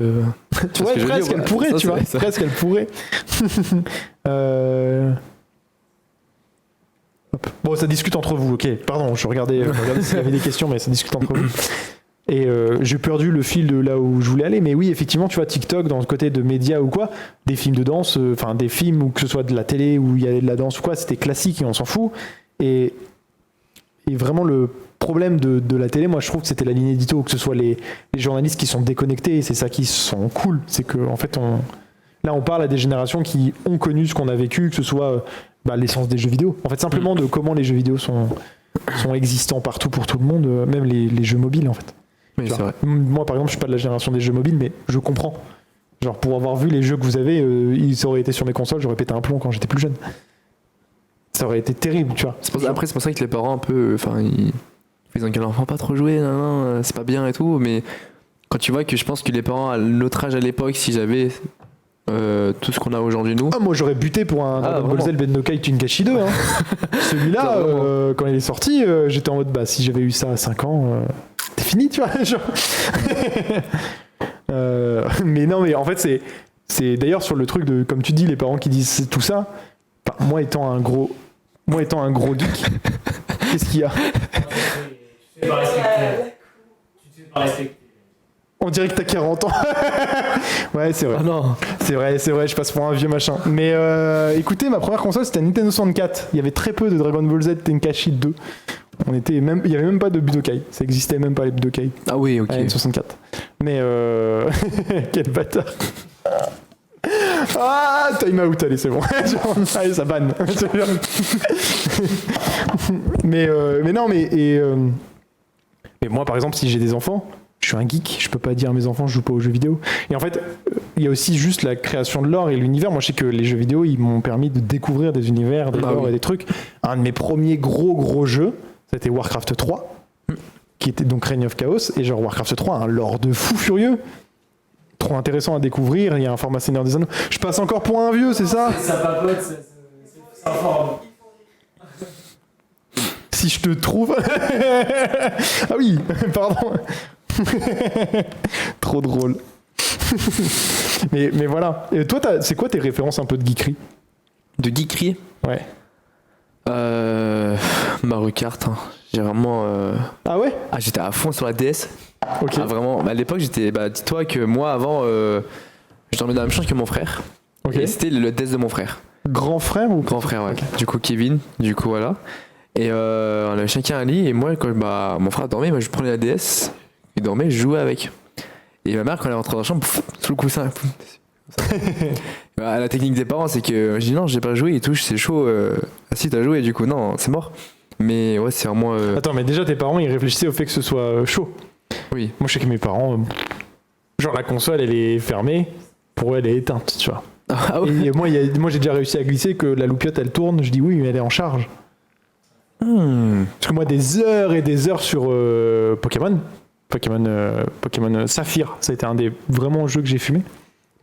presque, elle pourrait, tu vois. Presque, elle pourrait. Bon, ça discute entre vous, ok. Pardon, je regardais s'il y avait des questions, mais ça discute entre vous. Et j'ai perdu le fil de là où je voulais aller, mais oui, effectivement, tu vois, TikTok, dans le côté de médias ou quoi, des films de danse, enfin des films, ou que ce soit de la télé où il y avait de la danse ou quoi, c'était classique et on s'en fout. Et vraiment, le problème de la télé, moi, je trouve que c'était la ligne édito, que ce soit les journalistes qui sont déconnectés, et c'est ça qui sont cool. C'est que, en fait, là, on parle à des générations qui ont connu ce qu'on a vécu, que ce soit l'essence des jeux vidéo. En fait, simplement de comment les jeux vidéo sont existants partout pour tout le monde, même les jeux mobiles, en fait. Oui, c'est vrai. Moi, par exemple, je suis pas de la génération des jeux mobiles, mais je comprends. Genre, pour avoir vu les jeux que vous avez, ils auraient été sur mes consoles, j'aurais pété un plomb quand j'étais plus jeune. Ça aurait été terrible, tu vois. Après, c'est pour ça que les parents, un peu, ils ont qu'un enfant pas trop jouer, c'est pas bien et tout, mais quand tu vois que je pense que les parents, à notre âge à l'époque, si j'avais tout ce qu'on a aujourd'hui, nous. Ah, moi j'aurais buté pour un Dragon Ball Z Bendokai Tenkaichi 2. Hein. Celui-là, quand il est sorti, j'étais en mode, si j'avais eu ça à 5 ans, t'es fini, tu vois. Genre. Mais non, mais en fait, c'est d'ailleurs sur le truc de, comme tu dis, les parents qui disent tout ça, moi étant un gros geek, qu'est-ce qu'il y a? Tu te fais pas respecter. On dirait que t'as 40 ans. Ouais, c'est vrai. Ah non. C'est vrai, je passe pour un vieux machin. Mais écoutez, ma première console, c'était un Nintendo 64. Il y avait très peu de Dragon Ball Z Tenkaichi 2. Il y avait même pas de Budokai. Ça existait même pas, les Budokai. Ah oui, ok. À N64. Mais quel bâtard. Ah, time out, allez, c'est bon. Allez, ça banne. Mais non, mais moi, par exemple, si j'ai des enfants, je suis un geek, je peux pas dire à mes enfants je joue pas aux jeux vidéo. Et en fait, il y a aussi juste la création de l'or et l'univers. Moi, je sais que les jeux vidéo, ils m'ont permis de découvrir des univers, des lore et des trucs. Un de mes premiers gros jeux, c'était Warcraft 3, qui était donc Reign of Chaos. Et genre, Warcraft 3 a un lore de fou furieux. Trop intéressant à découvrir. Il y a un format Seigneur des Anneaux. Je passe encore pour un vieux, c'est ça? Ça papote, c'est fort. Si je te trouve. Ah oui, pardon. Trop drôle. mais voilà. Et toi, c'est quoi tes références un peu de geekerie? De geekerie? Ouais. Mario Kart. Hein. J'ai vraiment. Ah ouais? Ah, j'étais à fond sur la DS. Ok. Ah, vraiment. À l'époque, j'étais. Dis-toi que moi, avant, je dormais dans la même chambre que mon frère. Ok. Et c'était le DS de mon frère. Grand frère ou? Grand frère, ouais. Okay. Du coup, Kevin. Du coup, voilà. Et on avait chacun un lit. Et moi, quand mon frère dormait, moi, je prenais la DS. Il dormait, je jouais avec. Et ma mère, quand elle est rentrée dans la chambre, sous le coussin. La technique des parents, c'est que je dis non, j'ai pas joué et tout, c'est chaud. Ah si, t'as joué, du coup, non, c'est mort. Mais ouais, c'est vraiment. Attends, mais déjà, tes parents, ils réfléchissaient au fait que ce soit chaud. Oui. Moi, je sais que mes parents, genre la console, elle est fermée, pour eux, elle est éteinte, tu vois. Ah ouais. Et moi, j'ai déjà réussi à glisser que la loupiote, elle tourne. Je dis oui, mais elle est en charge. Parce que moi, des heures et des heures sur Pokémon Saphir, ça a été un des vraiment jeux que j'ai fumé.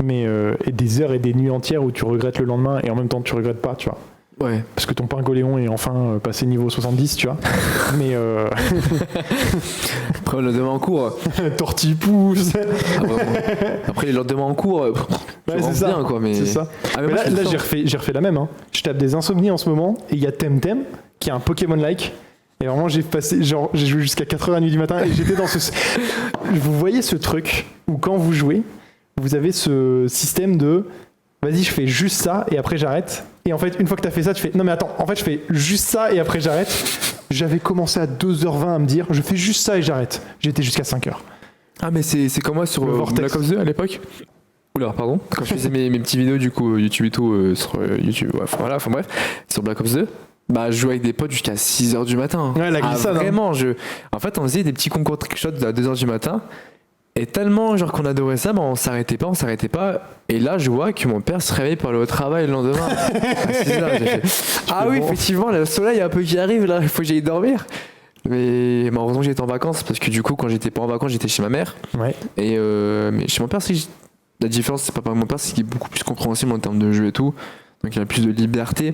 Mais et des heures et des nuits entières où tu regrettes le lendemain et en même temps tu regrettes pas, tu vois. Ouais. Parce que ton Pingoléon est enfin passé niveau 70, tu vois. Mais après le lendemain en cours. Tortipousse. Après les lendemains en cours. Ouais, c'est ça. Bien, quoi, mais... C'est ça. Ah, mais là j'ai refait la même. Hein. Je tape des insomnies en ce moment et il y a Temtem qui est un Pokémon-like. Et vraiment j'ai joué jusqu'à 4h30 du matin et j'étais dans ce. Vous voyez ce truc où quand vous jouez, vous avez ce système de vas-y, je fais juste ça et après j'arrête. Et en fait, une fois que tu as fait ça, tu fais non mais attends, en fait, je fais juste ça et après j'arrête. J'avais commencé à 2h20 à me dire, je fais juste ça et j'arrête. J'étais jusqu'à 5h. Ah, mais c'est comme moi sur Le Vortex. Black Ops 2 à l'époque. Oula, pardon. Quand je faisais mes petites vidéos, du coup, YouTube et tout, sur YouTube, ouais, voilà, enfin bref, sur Black Ops 2, bah, je jouais avec des potes jusqu'à 6h du matin. Ouais, la glissade, hein. Vraiment, en fait, on faisait des petits concours trickshot à 2h du matin. Et tellement, genre, qu'on adorait ça, bah, on s'arrêtait pas. Et là, je vois que mon père se réveille pour aller au travail le lendemain. À 6h, j'ai fait, ah oui, effectivement, le soleil un peu qui arrive, là, il faut que j'aille dormir. Mais heureusement que j'étais en vacances, parce que du coup, quand j'étais pas en vacances, j'étais chez ma mère. Ouais. Et mais chez mon père, la différence, c'est pas par mon père, c'est qu'il est beaucoup plus compréhensible en termes de jeu et tout. Donc il a plus de liberté.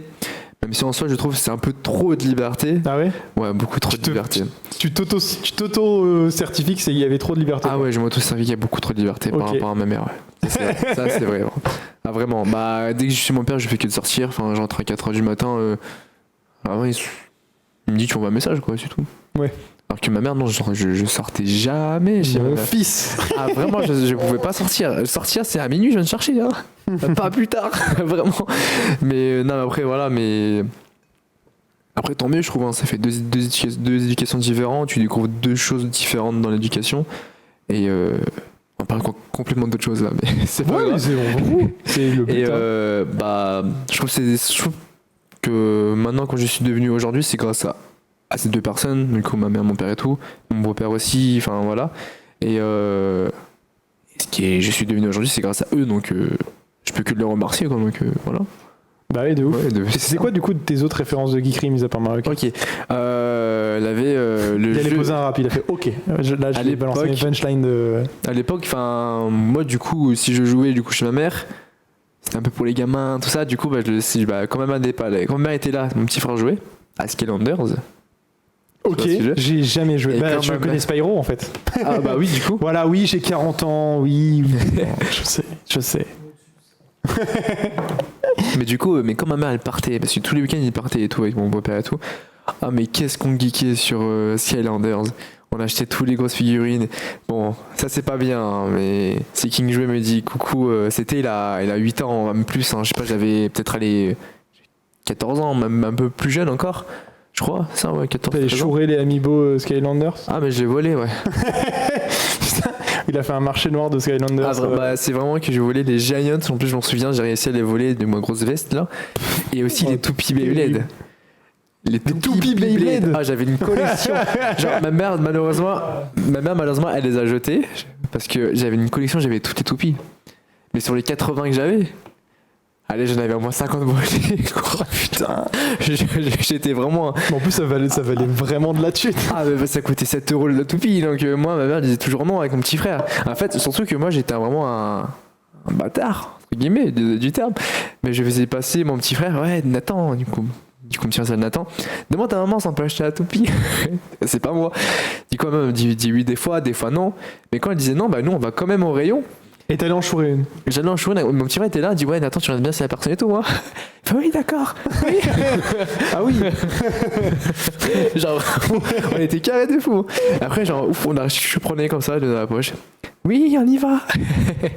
Même si en soi, je trouve que c'est un peu trop de liberté. Ah ouais? Ouais, beaucoup trop de liberté. Tu t'auto-certifies qu'il y avait trop de liberté. Ah ouais, je m'auto-certifie qu'il y a beaucoup trop de liberté par rapport à ma mère. Ouais. Ça, c'est vrai. Ah, vraiment. Bah, dès que je suis chez mon père, je fais que de sortir. Enfin, j'entre à 4h du matin. Ouais, il me dit tu envoies un message, quoi, c'est tout. Ouais. Alors que ma mère, non, je sortais jamais chez Mon ma mère. fils. Ah, vraiment, je pouvais pas sortir. Sortir, c'est à minuit, je viens de chercher. Hein. Pas plus tard, vraiment. Mais non, après, voilà, mais. Après, tant mieux, je trouve. Hein, ça fait deux éducations différentes. Tu découvres deux choses différentes dans l'éducation. Et on parle complètement d'autre chose là, mais c'est pas Ouais, grave. c'est le but. Et hein. bah, je trouve que maintenant, quand je suis devenu aujourd'hui, c'est grâce à ces deux personnes, du coup ma mère, mon père et tout, mon beau-père aussi, enfin voilà. Et je suis devenu aujourd'hui, c'est grâce à eux, donc je peux que les remercier, quoi, donc voilà. Bah oui, de ouf. Ouais, C'est quoi du coup tes autres références de Geekery mis à part Mario Kart? Ok. Il avait le Il allait jeu. poser un rap, il a fait ok. Là, je À vais balancer mes l'époque- punchlines de. À l'époque, enfin, moi, du coup, si je jouais du coup chez ma mère, c'était un peu pour les gamins, tout ça. Du coup, bah, quand ma mère était là, mon petit frère jouait à Skylanders. Ok, vois ce que j'ai jamais joué. Et Bah, quand je ma connais mère- Spyro en fait. Ah bah oui, du coup. Voilà, oui, j'ai 40 ans, oui. Bon, je sais. Mais du coup, quand ma mère elle partait, parce que tous les week-ends il partait et tout avec mon beau-père et tout. Ah mais qu'est-ce qu'on geekait sur Skylanders. On achetait tous les grosses figurines. Bon, ça c'est pas bien, hein, mais c'est King jouait me dit coucou. C'était il a 8 ans, même plus. Hein, je sais pas, j'avais peut-être allé 14 ans, même un peu plus jeune encore. Je crois, ça ouais, 14 T'avais 13 ans. chouré les Amiibo Skylanders. Ah mais j'ai volé, ouais. Il a fait un marché noir de Skylanders. Ah, bah, c'est vraiment que je volais les Giants. En plus, je m'en souviens, j'ai réussi à les voler de ma grosse veste là. Et aussi les toupies Beyblade. Les toupies Beyblade. Ah, j'avais une collection. Genre, ma mère, malheureusement, elle les a jetés. Parce que j'avais une collection, j'avais toutes les toupies. Mais sur les 80 que j'avais, allez, j'en avais au moins 50 volés. Quoi. Putain. J'étais vraiment. En plus, ça valait vraiment de la thune. Ah, mais ça coûtait 7 € la toupie. Donc, moi, ma mère disait toujours non avec mon petit frère. En fait, surtout que moi, j'étais vraiment un bâtard, entre guillemets, du terme. Mais je faisais passer mon petit frère, ouais, Nathan, du coup, tiens, ça, Nathan, demande à maman si on peut acheter la toupie. C'est pas moi. Du coup, elle me dit oui des fois non. Mais quand elle disait non, bah nous, on va quand même au rayon. Et t'allais en chourer une. J'allais en chourer, mon petit frère était là, il dit ouais, Nathan, tu regardes bien si la personne et tout, moi. Fait, oui, d'accord. Oui. Ah oui. Genre, on était carré de fou. Après, genre, ouf, je prenais comme ça, dans la poche. Oui, on y va.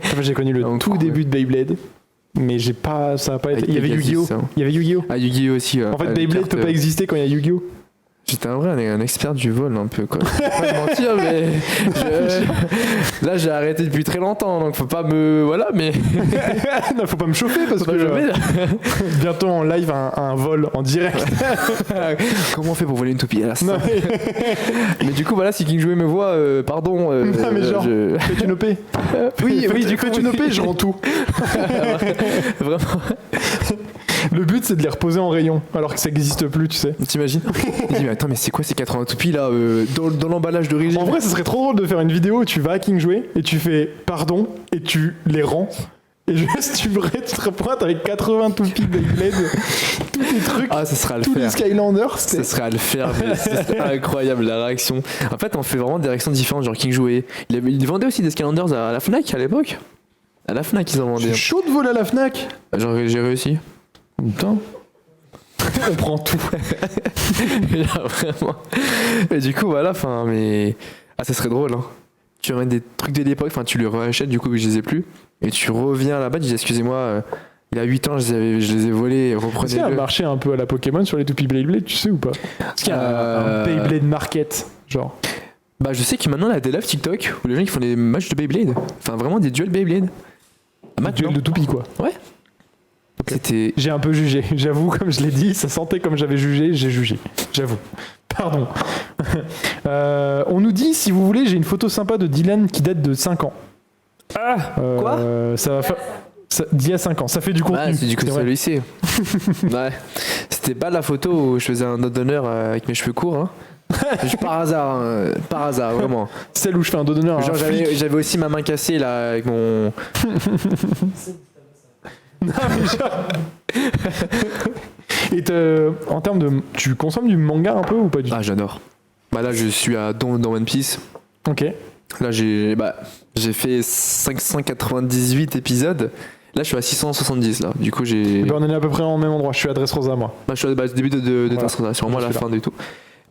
Enfin, j'ai connu le Donc, tout ouais. début de Beyblade. Mais ça a pas été. Avec Il y avait Pegasus, Yu-Gi-Oh! hein. Il y avait Yu-Gi-Oh! Ah, Yu-Gi-Oh aussi. En fait, Beyblade peut pas exister quand il y a Yu-Gi-Oh! J'étais un expert du vol un peu, quoi. Je vais pas te mentir, mais là j'ai arrêté depuis très longtemps, donc faut pas me voilà, mais Non, faut pas me chauffer parce faut que pas jamais. bientôt en live un vol en direct. Comment on fait pour voler une toupie là Non, Mais du coup voilà, si King jouait me voit, pardon. Non, mais genre, fais une OP. Oui, du coup fais une OP, je rends tout. Vraiment. Le but c'est de les reposer en rayon alors que ça n'existe plus, tu sais. T'imagines? Il dit mais attends, mais c'est quoi ces 80 toupies là dans l'emballage d'origine? En vrai, ce serait trop drôle de faire une vidéo où tu vas à King jouer et tu fais pardon et tu les rends. Et juste tu te pointes avec 80 toupies Beyblade, tous tes trucs, Ah, ça sera à le tous les faire. Skylanders. Ça serait à le faire, mais c'est incroyable la réaction. En fait, on fait vraiment des réactions différentes. Genre King jouait. Il vendait aussi des Skylanders à la Fnac à l'époque. À la Fnac, ils en vendaient. C'est chaud de voler à la Fnac. Genre, j'ai réussi. Putain. On prend tout. Genre, vraiment. Et du coup, voilà, enfin, mais. Ah, ça serait drôle, hein. Tu ramènes des trucs de l'époque, enfin, tu les rachètes, du coup, je les ai plus. Et tu reviens là-bas, tu dis, excusez-moi, Il a 8 ans, je les ai volés, Est-ce qu'il y a un reprenez-le. marché un peu à la Pokémon sur les toupies Beyblade, tu sais ou pas? Est-ce qu'il y a un Beyblade market, genre? Bah, je sais que maintenant, il y a des lives TikTok où les gens qui font des matchs de Beyblade. Enfin, vraiment des duels Beyblade. Un duel de toupies, quoi. C'était. J'ai un peu jugé, j'avoue, comme je l'ai dit, ça sentait comme j'avais jugé, j'ai jugé. J'avoue. Pardon. On nous dit, si vous voulez, j'ai une photo sympa de Dylan qui date de 5 ans. Quoi Ça va faire. D'il y a 5 ans, ça fait du contenu. Ouais, c'est du coup, c'est c'est vrai. le lycée. Ouais. C'était pas la photo où je faisais un doigt d'honneur avec mes cheveux courts. Hein. Juste par hasard, vraiment. Celle où je fais un dos d'honneur. à un Genre, flic. j'avais aussi ma main cassée là avec mon. Non, mais genre- Et en termes de. Tu consommes du manga un peu ou pas du tout? Ah, j'adore. Bah là, je suis à dans One Piece. Ok. Là, j'ai fait 598 épisodes. Là, je suis à 670 là. Du coup, j'ai. Eh ben, on est à peu près au même endroit. Je suis à Dressrosa, moi. Bah, je suis au début de Voilà. Dressrosa, c'est vraiment Je la suis fin du tout.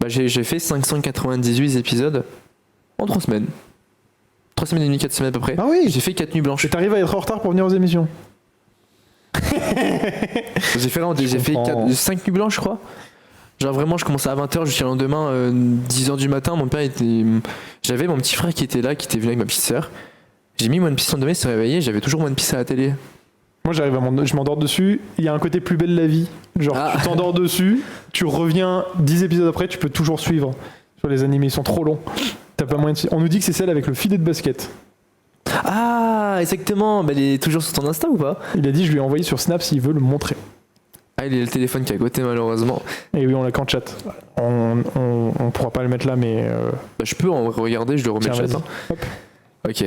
Bah, j'ai fait 598 épisodes en 3 semaines. 3 semaines et demie, 4 semaines à peu près. Ah oui. J'ai fait 4 nuits blanches. Et t'arrives à être en retard pour venir aux émissions. J'ai fait comprends. 5 nuits blanches, je crois. Genre vraiment, je commençais à 20h jusqu'à le lendemain, 10h du matin. Mon père était. J'avais mon petit frère qui était là, qui était venu avec ma petite sœur. J'ai mis One Piece en demain, il s'est réveillé, j'avais toujours One Piece à la télé. Moi, je m'endors dessus. Il y a un côté plus belle la vie. Genre, Ah. tu t'endors dessus, tu reviens 10 épisodes après, tu peux toujours suivre sur les animés. Ils sont trop longs. T'as pas moyen de... On nous dit que c'est celle avec le filet de basket. Ah, exactement. Bah, il est toujours sur ton Insta ou pas? Il a dit, je lui ai envoyé sur Snap s'il veut le montrer. Ah, il est le téléphone qui est à côté, malheureusement. Et oui, on l'a qu'en chat. On pourra pas le mettre là, mais. Bah, je peux en regarder, je le remets Tiens, le chat. vas-y. hein. Hop. Ok.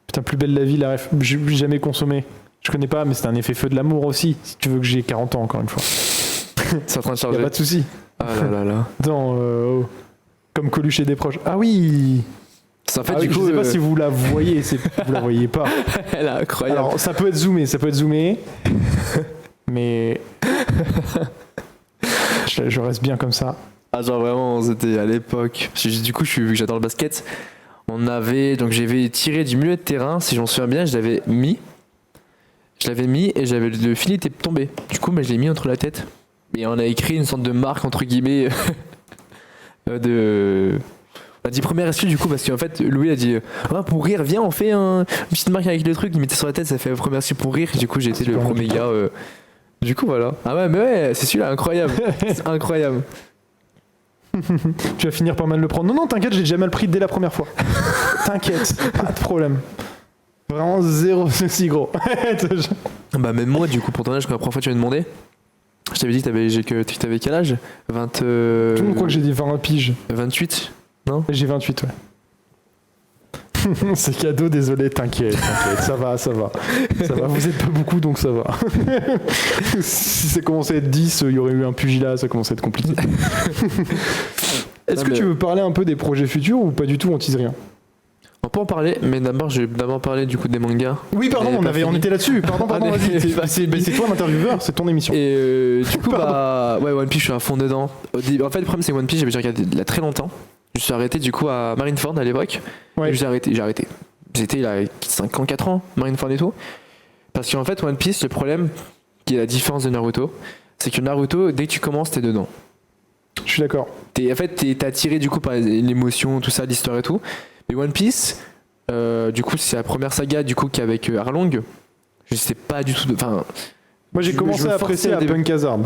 Putain, plus belle la vie, la ref. J'ai jamais consommé. Je connais pas, mais c'est un effet feu de l'amour aussi. Si tu veux que j'ai 40 ans, encore une fois. C'est en train de Y a charger. pas de souci. Ah là là là. Dans, comme Coluche et des proches. Ah oui. Ça fait Ah du oui, coup. je sais pas si vous la voyez, vous la voyez pas. Elle est incroyable. Alors ça peut être zoomé, mais je reste bien comme ça. Ah, genre vraiment, c'était à l'époque. Parce que du coup, vu que j'adore le basket, donc j'avais tiré du milieu de terrain, si j'en souviens bien, je l'avais mis. Et j'avais le filet était tombé. Du coup, je l'ai mis entre la tête. Et on a écrit une sorte de marque, entre guillemets, de. On a dit première excuse du coup, parce qu'en fait, Louis a dit ah, pour rire, viens, on fait une petite marque avec le truc. Il mettait sur la tête, ça fait première excuse pour rire. Du coup, j'ai été le Super premier gars. Du coup, voilà. Ah ouais, mais ouais, c'est celui-là, incroyable. C'est incroyable. Tu vas finir par mal le prendre. Non, t'inquiète, j'ai déjà mal pris dès la première fois. T'inquiète, pas de problème. Vraiment zéro souci, gros. Bah même moi du coup pour ton âge quand la première fois tu m'as demandé, je t'avais dit que t'avais quel âge? 20 Tout le monde croit que j'ai dit 20 piges. 28? J'ai 28, ouais. C'est cadeau, désolé, t'inquiète, ça va. Vous êtes pas beaucoup, donc ça va. Si ça commençait à être 10, il y aurait eu un pugilat, ça commençait à être compliqué. Est-ce que tu veux parler un peu des projets futurs ou pas du tout, on tease rien? On peut en parler, mais d'abord je vais d'abord parler du coup des mangas. Oui, pardon, on était là-dessus. Pardon, Ah, mais- vas-y. C'est toi l'intervieweur, c'est ton émission. Et du coup bah ouais One Piece je suis à fond dedans. En fait le problème c'est que One Piece j'avais déjà regardé il y a très longtemps. Je suis arrêté du coup à Marineford à l'époque. Ouais. Et j'ai arrêté. J'étais il y a 5 ans, 4 ans, Marineford et tout. Parce qu'en fait One Piece le problème, qui est la différence de Naruto, c'est que Naruto dès que tu commences t'es dedans. Je suis d'accord. T'es attiré du coup par l'émotion, tout ça, l'histoire et tout. Mais One Piece, du coup, c'est la première saga du coup qui est avec Arlong. Je sais pas du tout. Enfin, Moi, j'ai je commencé me à forçais apprécier au à début. Punk Hazard.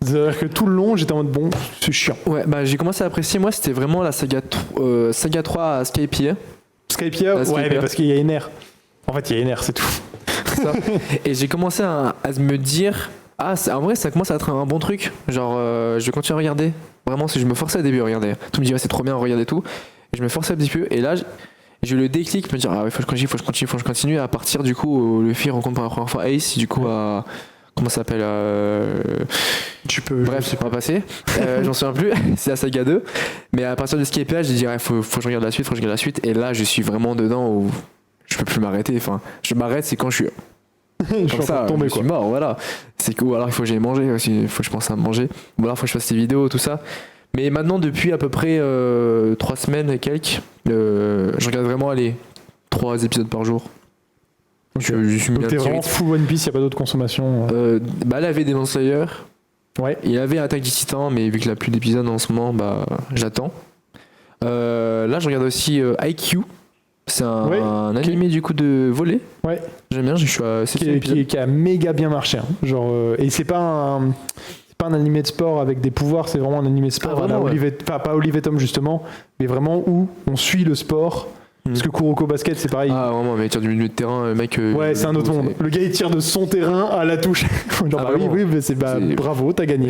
C'est-à-dire que tout le long, j'étais en mode bon, c'est chiant. ouais, bah j'ai commencé à apprécier. Moi, c'était vraiment la saga 3 à Skypiea. Skypiea, ouais, Skypiea. mais parce qu'il y a Ener. En fait, il y a Ener, c'est tout. Et j'ai commencé à me dire, en vrai, ça commence à être un bon truc. Genre, je vais continuer à regarder. Vraiment, si je me forçais au début à regarder. Tout me dit, ouais, c'est trop bien, regarder tout. Et je me forçais un petit peu. Et là, j'ai eu le déclic, me dire, ah ouais, faut que je continue. À partir du coup, où Luffy rencontre pour la première fois Ace, du coup, à. Comment ça s'appelle Tu peux. Bref, c'est pas passé. J'en souviens plus. C'est la saga 2. Mais à partir de Skypiea, j'ai dit, ouais, faut que je regarde la suite, Et là, je suis vraiment dedans où je peux plus m'arrêter. Enfin, je m'arrête, c'est quand je suis. je suis en train de tomber, je suis quoi. mort, voilà. C'est que, ou alors il faut que j'aille manger aussi, il faut que je pense à manger. Ou alors il faut que je fasse des vidéos, tout ça. Mais maintenant, depuis à peu près 3 semaines et quelques, je regarde vraiment, 3 épisodes par jour. Je suis mis Donc un t'es petit vraiment rythme. full One Piece, y a pas d'autre consommation. Bah là, il y avait Demon Slayer. Ouais. Il y avait Attaque des Titans, mais vu qu'il n'y a plus d'épisodes en ce moment, bah j'attends. Là, je regarde aussi IQ. C'est un animé du coup de volley. Ouais. J'aime bien, je suis à 7 Qui a méga bien marché. Hein. Genre, et c'est pas un animé de sport avec des pouvoirs, c'est vraiment un animé de sport. Ah, vraiment, ouais. Pas Olive et Tom justement, mais vraiment où on suit le sport. Parce que Kuroko Basket, c'est pareil. Ah, vraiment, mais il tire du milieu de terrain, le mec. Ouais, c'est un autre monde. Le gars, il tire de son terrain à la touche. Genre, Ah, bah oui, vraiment. mais bravo, t'as gagné.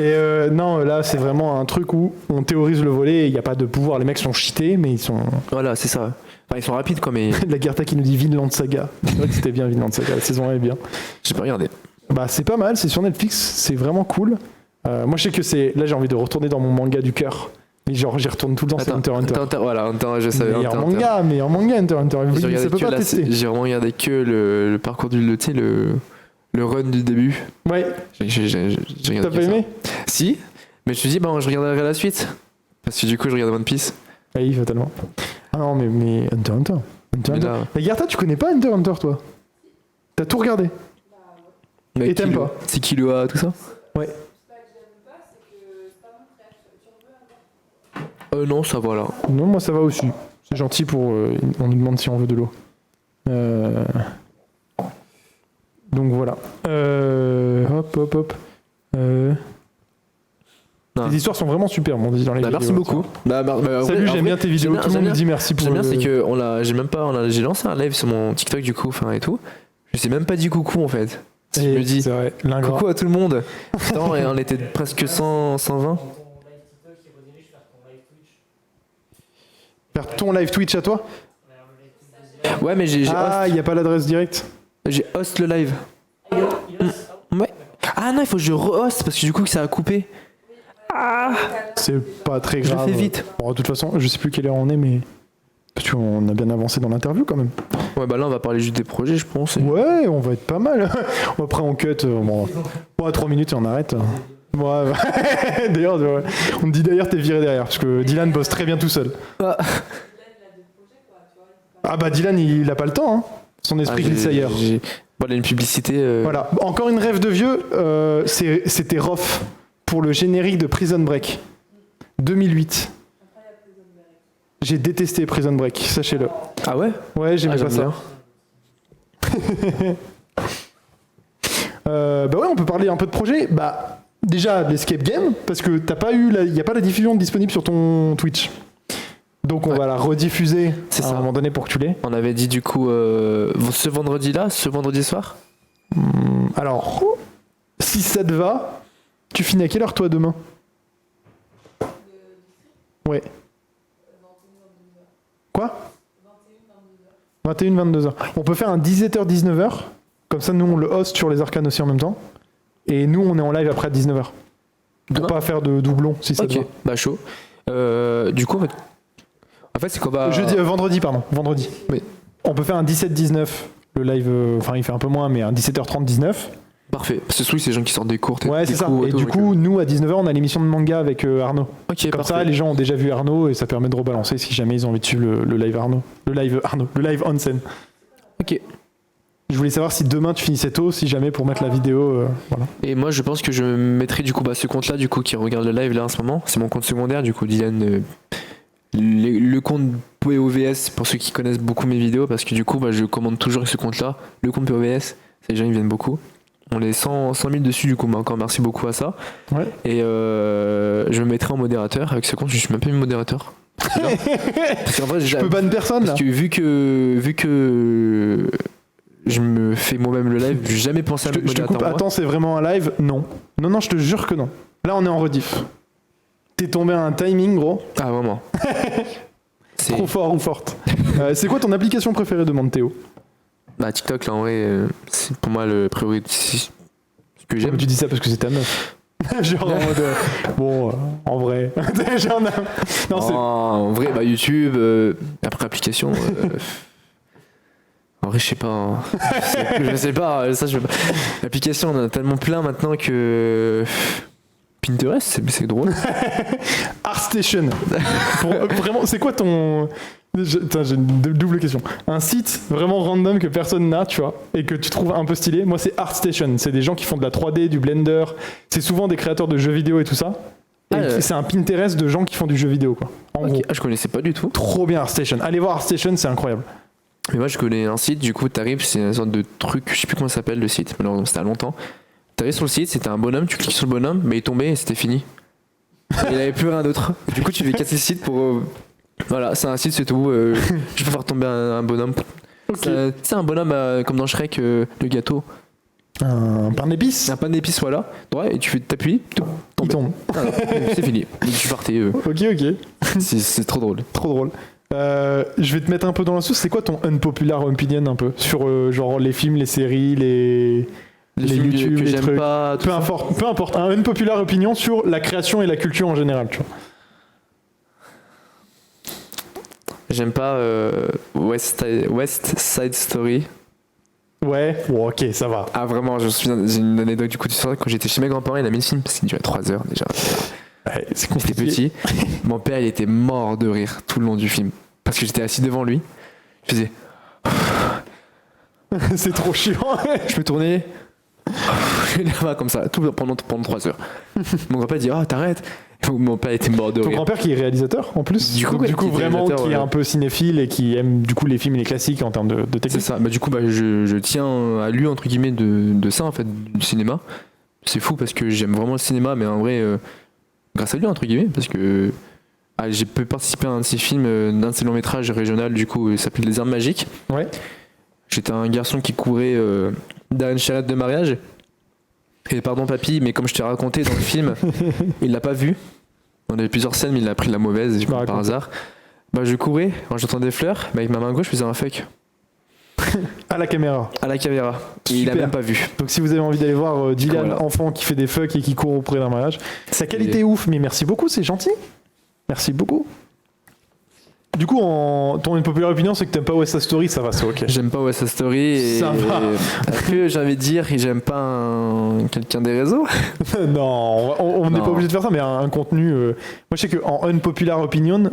Et non, là, c'est vraiment un truc où on théorise le volley. Il n'y a pas de pouvoir. Les mecs sont cheatés, mais ils sont. Voilà, c'est ça. Enfin, ils sont rapides, quoi, mais La Gerta qui nous dit Vinland Saga. C'est vrai que c'était bien Vinland Saga. La saison 1 est bien. j'ai pas regardé. Bah, c'est pas mal. C'est sur Netflix. C'est vraiment cool. Moi, je sais que c'est. Là, j'ai envie de retourner dans mon manga du cœur. Mais genre, j'y retourne tout le temps. C'est Hunter x Hunter. Voilà, Hunter, je savais. Meilleur Hunter, Hunter. manga, Hunter x Hunter. J'ai Ça regardé peut que pas tester. j'ai vraiment regardé que le parcours du, tu sais, le run du début. Ouais. J'ai regardé T'as que pas ça. aimé? Si, mais je me suis dit, bon, je regarderai la suite. Parce que du coup, je regarde One Piece. Oui, fatalement. Ah non, mais Hunter x Hunter. Hunter Mais x Hunter. là, La Gerta, tu connais pas Hunter x Hunter, toi? T'as tout regardé? mec, Et t'aimes Killua- pas? C'est Killua, tout ça? Ouais. Non, ça va là. Non, moi ça va aussi. C'est gentil pour. On nous demande si on veut de l'eau. Donc voilà. Hop. Non. Les histoires sont vraiment super, on dit dans les Bah, vidéos. merci beaucoup. Salut, j'aime bien tes vidéos. Tout le monde me dit merci pour. J'aime bien, le- c'est que j'ai lancé un live sur mon TikTok du coup, enfin et tout. Je sais même pas dit coucou en fait. Je Et me dis c'est vrai, l'ingrat. coucou à tout le monde. Putain, et on était presque 100, 120. Ton live TikTok, il redirige vers ton live Twitch. Faire ton live Twitch à toi? Vers le live Twitch de Dylan. Ouais, mais j'ai Ah, il n'y a pas l'adresse directe. host le live. Ouais. Ah non, il faut que je re-host parce que du coup ça a coupé. C'est pas très Je le grave. fais vite. Bon, de toute façon, je sais plus quelle heure on est, mais. Parce qu'on a bien avancé dans l'interview quand même. Ouais, bah là on va parler juste des projets, je pense. Ouais, on va être pas mal. Après, on cut. Bon, à 3 minutes et on arrête. Ouais. D'ailleurs, on me dit d'ailleurs, t'es viré derrière. Parce que Dylan bosse très bien tout seul. Ah. Ah bah, Dylan, il a pas le temps. Hein. Son esprit glisse ailleurs. Voilà une publicité. Voilà. Encore une rêve de vieux. C'était Rof pour le générique de Prison Break. 2008. J'ai détesté Prison Break, sachez-le. Ah ouais. Ouais, j'aimais pas j'aime ça. bien. Bah ouais, on peut parler un peu de projet. Bah déjà l'Escape Game, parce que il n'y a pas la diffusion disponible sur ton Twitch. Donc on va la rediffuser C'est à ça. un moment donné pour que tu l'aies. On avait dit du coup ce vendredi soir. Alors, si ça te va, tu finis à quelle heure toi demain? Ouais. Quoi? 21-22h. On peut faire un 17h-19h. Comme ça, nous, on le host sur les arcanes aussi en même temps. Et nous, on est en live après à 19h. Pour Demain pas faire de doublon, si ça te Ok, va. bah chaud. Du coup, en fait c'est qu'on va. Vendredi, pardon. Vendredi. Oui. On peut faire un 17-19. Le live, enfin, il fait un peu moins, mais un 17h30-19. Parfait. Parce que oui, c'est les gens qui sortent des cours. Ouais, c'est ça. Et du coup, nous, à 19h, on a l'émission de manga avec Arnaud. ok, Comme parfait. ça, les gens ont déjà vu Arnaud et ça permet de rebalancer si jamais ils ont envie de suivre le live Arnaud. Le live on scène. Ok. Je voulais savoir si demain tu finissais tôt, si jamais pour mettre la vidéo. Voilà. Et moi, je pense que je mettrai du coup ce compte-là, du coup, qui regarde le live là en ce moment. C'est mon compte secondaire, du coup, Dylan. Le compte POVS, pour ceux qui connaissent beaucoup mes vidéos, parce que du coup, je commande toujours avec ce compte-là. Le compte POVS, les gens ils viennent beaucoup. On est 100 000 dessus, du coup, mais encore merci beaucoup à ça. Ouais. Et je me mettrai en modérateur. Avec ce compte, je suis même pas mis modérateur. C'est bien. Parce qu'en vrai, Je peux ban personne là. parce que vu que je me fais moi-même le live, j'ai jamais pensé à Je mettre te coupe. modérateur. moi. Attends, c'est vraiment un live? Non. Non, je te jure que non. Là, on est en rediff. T'es tombé à un timing, gros. Ah, vraiment. C'est- Trop fort ou forte. C'est quoi ton application préférée, demande Théo? Bah, TikTok, là, en vrai, c'est pour moi le priorité. C'est ce que j'aime. Tu dis ça parce que c'est ta meuf. Genre en mode. Bon, en vrai. Genre, non, c'est. En vrai, bah, YouTube, après application. En vrai, je sais pas. Hein. Je sais pas. Ça, je... L'application, on en a tellement plein maintenant que. Pinterest, c'est drôle. ArtStation. Vraiment, c'est quoi ton. J'ai une double question. Un site vraiment random que personne n'a, tu vois, et que tu trouves un peu stylé. Moi, c'est ArtStation. C'est des gens qui font de la 3D, du Blender. C'est souvent des créateurs de jeux vidéo et tout ça. Et c'est un Pinterest de gens qui font du jeu vidéo, quoi. En gros. Je connaissais pas du tout. Trop bien ArtStation. Allez voir ArtStation, c'est incroyable. Mais moi, je connais un site, du coup, t'arrives, c'est une sorte de truc, je sais plus comment ça s'appelle le site, malheureusement, c'était à longtemps. T'arrives sur le site, c'était un bonhomme, tu cliques sur le bonhomme, mais il tombait et c'était fini. Il n'y avait plus rien d'autre. Du coup, tu devais casser le site pour. Voilà, c'est un site, c'est tout. Je peux faire tomber un bonhomme. Okay. C'est un bonhomme comme dans Shrek, le gâteau. Un pain d'épices. Un pain d'épices, voilà. Ouais, et tu t'appuies, il tombe. Alors, c'est fini. Et tu partais. Ok. C'est trop drôle. Trop drôle. Je vais te mettre un peu dans la sauce. C'est quoi ton unpopular opinion un peu sur genre les films, les séries, les YouTube, que les j'aime trucs. pas. Peu importe. Un unpopular opinion sur la création et la culture en général, tu vois. J'aime pas West Side Story. Ouais, bon, ok, ça va. Ah vraiment, je me souviens, j'ai une anecdote du coup, tu sais, quand j'étais chez mes grands-parents, il a mis le film parce qu'il durait 3 heures déjà. Ouais, c'est quand j'étais petit, mon père il était mort de rire tout le long du film. Parce que j'étais assis devant lui, je faisais... c'est trop chiant. Je me tournais, comme ça, tout pendant 3 heures. Mon grand-père dit, t'arrêtes. Mon père était mort de rire. Ton grand-père qui est réalisateur en plus, du coup vraiment qui est un peu cinéphile et qui aime du coup les films et les classiques en termes de technique. C'est ça. Du coup je tiens à lui entre guillemets de ça en fait, du cinéma. C'est fou parce que j'aime vraiment le cinéma, mais en vrai grâce à lui entre guillemets, parce que j'ai pu participer à un de ses films, d'un de ses longs métrages régional, du coup il s'appelait Les Armes Magiques. Ouais. J'étais un garçon qui courait derrière une charrette de mariage. Et pardon papy, mais comme je t'ai raconté dans le film, il l'a pas vu. On avait plusieurs scènes, mais il a pris la mauvaise, je crois, par hasard. Je courais, quand j'entendais des fleurs, avec ma main gauche, je faisais un fuck. À la caméra. À la caméra. Et Super. il a même pas vu. Donc si vous avez envie d'aller voir Dylan, enfant qui fait des fucks et qui court auprès d'un mariage, sa qualité est ouf, mais merci beaucoup, c'est gentil. Merci beaucoup. Du coup, ton unpopular opinion, c'est que t'aimes pas West Side Story, ça va, c'est ok. J'aime pas West Side Story. Et ça va. Après, j'ai envie de dire, j'aime pas quelqu'un des réseaux. Non, on n'est pas obligé de faire ça, mais un contenu. Moi, je sais qu'en unpopular opinion,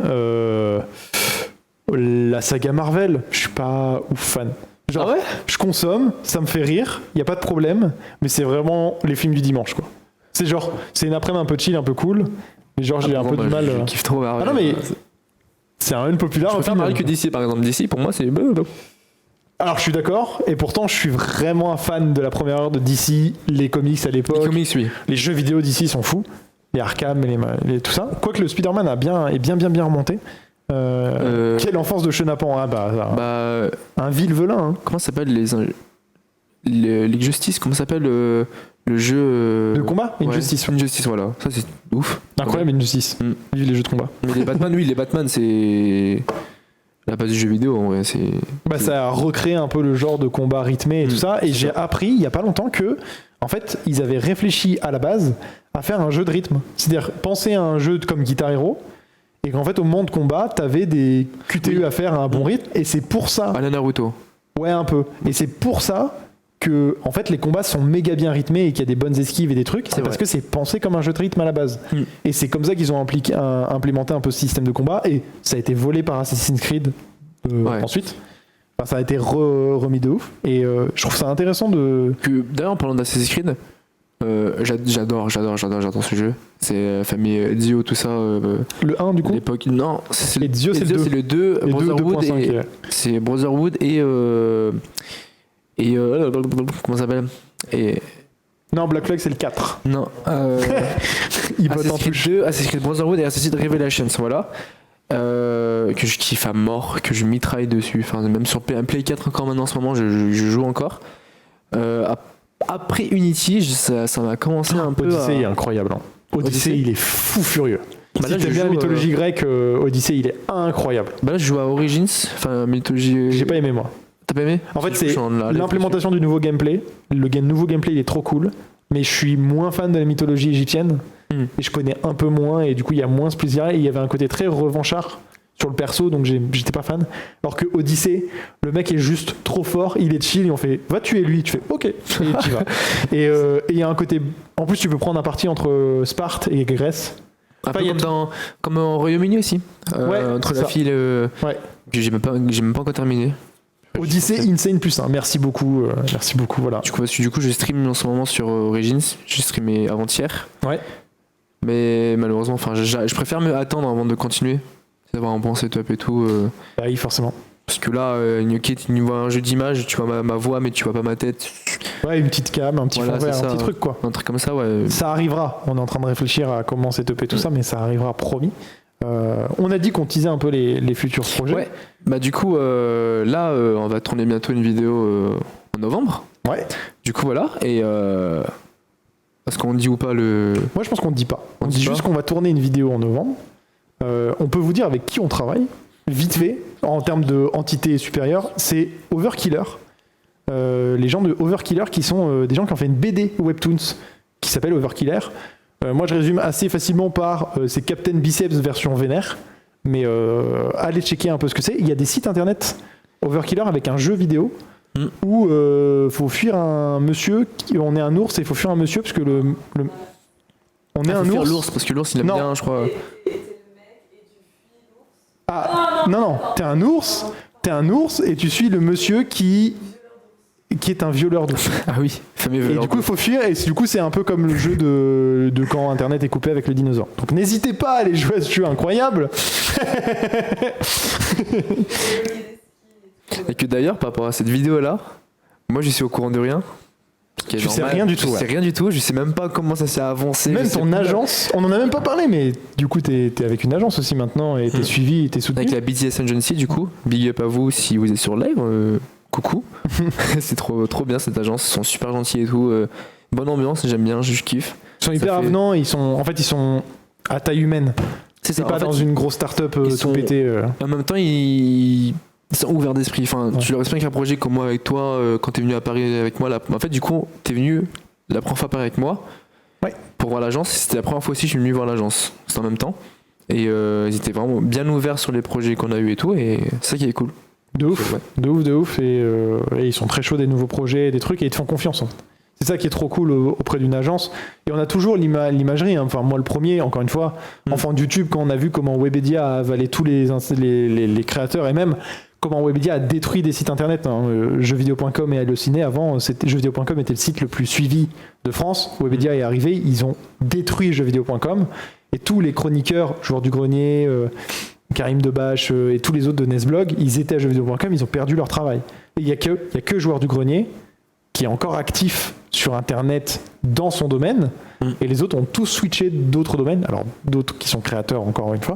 la saga Marvel, je suis pas ouf fan. Genre, ouais, je consomme, ça me fait rire, y a pas de problème, mais c'est vraiment les films du dimanche, quoi. C'est genre, c'est une après-midi un peu chill, un peu cool, mais genre j'ai un peu du mal. Je kiffe trop Marvel. Ah non, mais c'est un unpopular. Je préfère Marvel que DC, par exemple. DC, pour moi, c'est... Alors, je suis d'accord, et pourtant, je suis vraiment un fan de la première heure de DC, les comics à l'époque. Les comics, oui. Les jeux vidéo DC sont fous. Les Arkham, et tout ça. Quoique le Spider-Man est bien remonté. Quelle enfance de chenapan. Un vil velin. Hein. Comment ça s'appelle les Justice, comment ça s'appelle le jeu de combat, Injustice. Ouais. Injustice, voilà. Ça, c'est ouf. Incroyable, Injustice. Vive les jeux de combat. Mais les Batman, c'est la base du jeu vidéo, en vrai. Ça a recréé un peu le genre de combat rythmé et tout ça. Et j'ai appris, il y a pas longtemps, que, en fait, ils avaient réfléchi à la base à faire un jeu de rythme. C'est-à-dire, penser à un jeu comme Guitar Hero, et qu'en fait, au moment de combat, t'avais des QTE à faire à un bon rythme, et c'est pour ça... À la Naruto. Ouais, un peu. Et c'est pour ça que, en fait, les combats sont méga bien rythmés et qu'il y a des bonnes esquives et des trucs, c'est parce que c'est pensé comme un jeu de rythme à la base. Et c'est comme ça qu'ils ont implémenté un peu ce système de combat, et ça a été volé par Assassin's Creed ensuite. Enfin, ça a été remis de ouf, et je trouve ça intéressant de... D'ailleurs, en parlant d'Assassin's Creed, j'adore ce jeu. C'est famille Ezio, tout ça. Le 1 du coup. L'époque, non, c'est Ezio, c'est le 2. Brotherhood, c'est Brotherhood et comment ça s'appelle Non, Black Flag c'est le 4. Non. Assassin's Creed 2, Assassin's Creed Brotherhood et Assassin's Creed Revelations, voilà. Que je kiffe à mort, que je mitraille dessus. Enfin, même sur Play 4 encore maintenant en ce moment, je joue encore. Après Unity, ça m'a commencé un peu. Odyssey est incroyable. Hein. Odyssey, il est fou furieux. Là, si t'aimes bien la mythologie grecque, Odyssey, il est incroyable. Là, je joue à Origins, enfin mythologie. J'ai pas aimé moi. T'as pas aimé? En fait, c'est l'implémentation du nouveau gameplay. Le nouveau gameplay, il est trop cool. Mais je suis moins fan de la mythologie égyptienne. Et je connais un peu moins. Et du coup, il y a moins ce plaisir. Et il y avait un côté très revanchard sur le perso, donc j'étais pas fan. Alors que Odyssey, le mec est juste trop fort, il est chill, et on fait va tuer lui, tu fais ok, et tu vas. Et il y a un côté, en plus tu peux prendre un parti entre Sparte et Grèce. Un Enfin, peu il y a comme au Royaume-Uni aussi. Entre c'est la ça. file. Ouais. Que j'ai même pas encore terminé. Odyssey Insane +1, merci beaucoup, voilà. Du coup, je stream en ce moment sur Origins. J'ai streamé avant-hier. Ouais. Mais malheureusement, enfin, je préfère me attendre avant de continuer. C'est d'avoir un bon setup et tout. Bah oui, forcément. Parce que là, ok, tu vois un jeu d'image, tu vois ma voix, mais tu vois pas ma tête. Ouais, une petite cam, un petit Voilà, fond vert, c'est un ça. petit truc quoi. Un truc comme ça, ouais. Ça arrivera, on est en train de réfléchir à comment setuper tout ça, mais ça arrivera promis. On a dit qu'on teasait un peu les futurs projets. Ouais. Bah du coup, là, on va tourner bientôt une vidéo en novembre. Ouais. Du coup, voilà. Et parce qu'on dit ou pas le. Moi je pense qu'on ne dit pas. On On dit dit juste pas. qu'on va tourner une vidéo en novembre. On peut vous dire avec qui on travaille, vite fait, en termes d'entité supérieure, c'est Overkiller. Les gens de Overkiller qui sont des gens qui ont fait une BD Webtoons qui s'appelle Overkiller. Moi je résume assez facilement par c'est Captain Biceps version vénère, mais allez checker un peu ce que c'est. Il y a des sites internet Overkiller avec un jeu vidéo où faut fuir un monsieur, on est un ours et il faut fuir un monsieur parce que on est un ours. L'ours, parce que l'ours il aime Non. bien, je crois. Ah, non, t'es un ours et tu suis le monsieur qui est un violeur d'ours. Ah oui, fameux Et du coup, il faut fuir, et du coup, c'est un peu comme le jeu de quand Internet est coupé avec le dinosaure. Donc n'hésitez pas à aller jouer à ce jeu incroyable. Et que d'ailleurs, par rapport à cette vidéo-là, moi je suis au courant de rien. Ce qui est Tu sais normal. rien du tout, Je ouais. sais rien du tout, je sais même pas comment ça s'est avancé. Même je sais ton pas. agence, on en a même pas parlé, mais du coup, t'es avec une agence aussi maintenant, et t'es suivi, et t'es soutenu. Avec la BTS Agency, du coup, big up à vous si vous êtes sur le live. Coucou. C'est trop bien cette agence, ils sont super gentils et tout. Bonne ambiance, j'aime bien, je kiffe. Ils sont hyper fait- avenants, ils sont à taille humaine. C'est C'est ça, pas en fait, dans une grosse start-up ils tout sont- pété. En même temps, ils sont ouverts d'esprit. Enfin, Ouais. tu leur expliques un projet comme moi avec toi, quand t'es venu à Paris avec moi. En fait, du coup, t'es venu la première fois à Paris avec moi Ouais. pour voir l'agence. C'était la première fois aussi que je suis venu voir l'agence. C'était en même temps. Et ils étaient vraiment bien ouverts sur les projets qu'on a eu et tout. Et c'est ça qui est cool. De ouf, Ouais. de ouf, et ils sont très chauds des nouveaux projets, des trucs, et ils te font confiance en fait. C'est ça qui est trop cool auprès d'une agence. Et on a toujours l'imagerie, hein. Enfin moi le premier, encore une fois, enfant de YouTube, quand on a vu comment Webedia a avalé tous les créateurs, et même comment Webedia a détruit des sites internet, hein. Jeuxvideo.com et Allociné, avant, jeuxvideo.com était le site le plus suivi de France. Webedia est arrivé, ils ont détruit jeuxvideo.com, et tous les chroniqueurs, Joueurs du Grenier, Karim Debache et tous les autres de Nesblog, ils étaient à jeuxvideo.com, ils ont perdu leur travail. Et il y a que Joueurs du Grenier qui est encore actif sur Internet dans son domaine, et les autres ont tous switché d'autres domaines, alors d'autres qui sont créateurs encore une fois,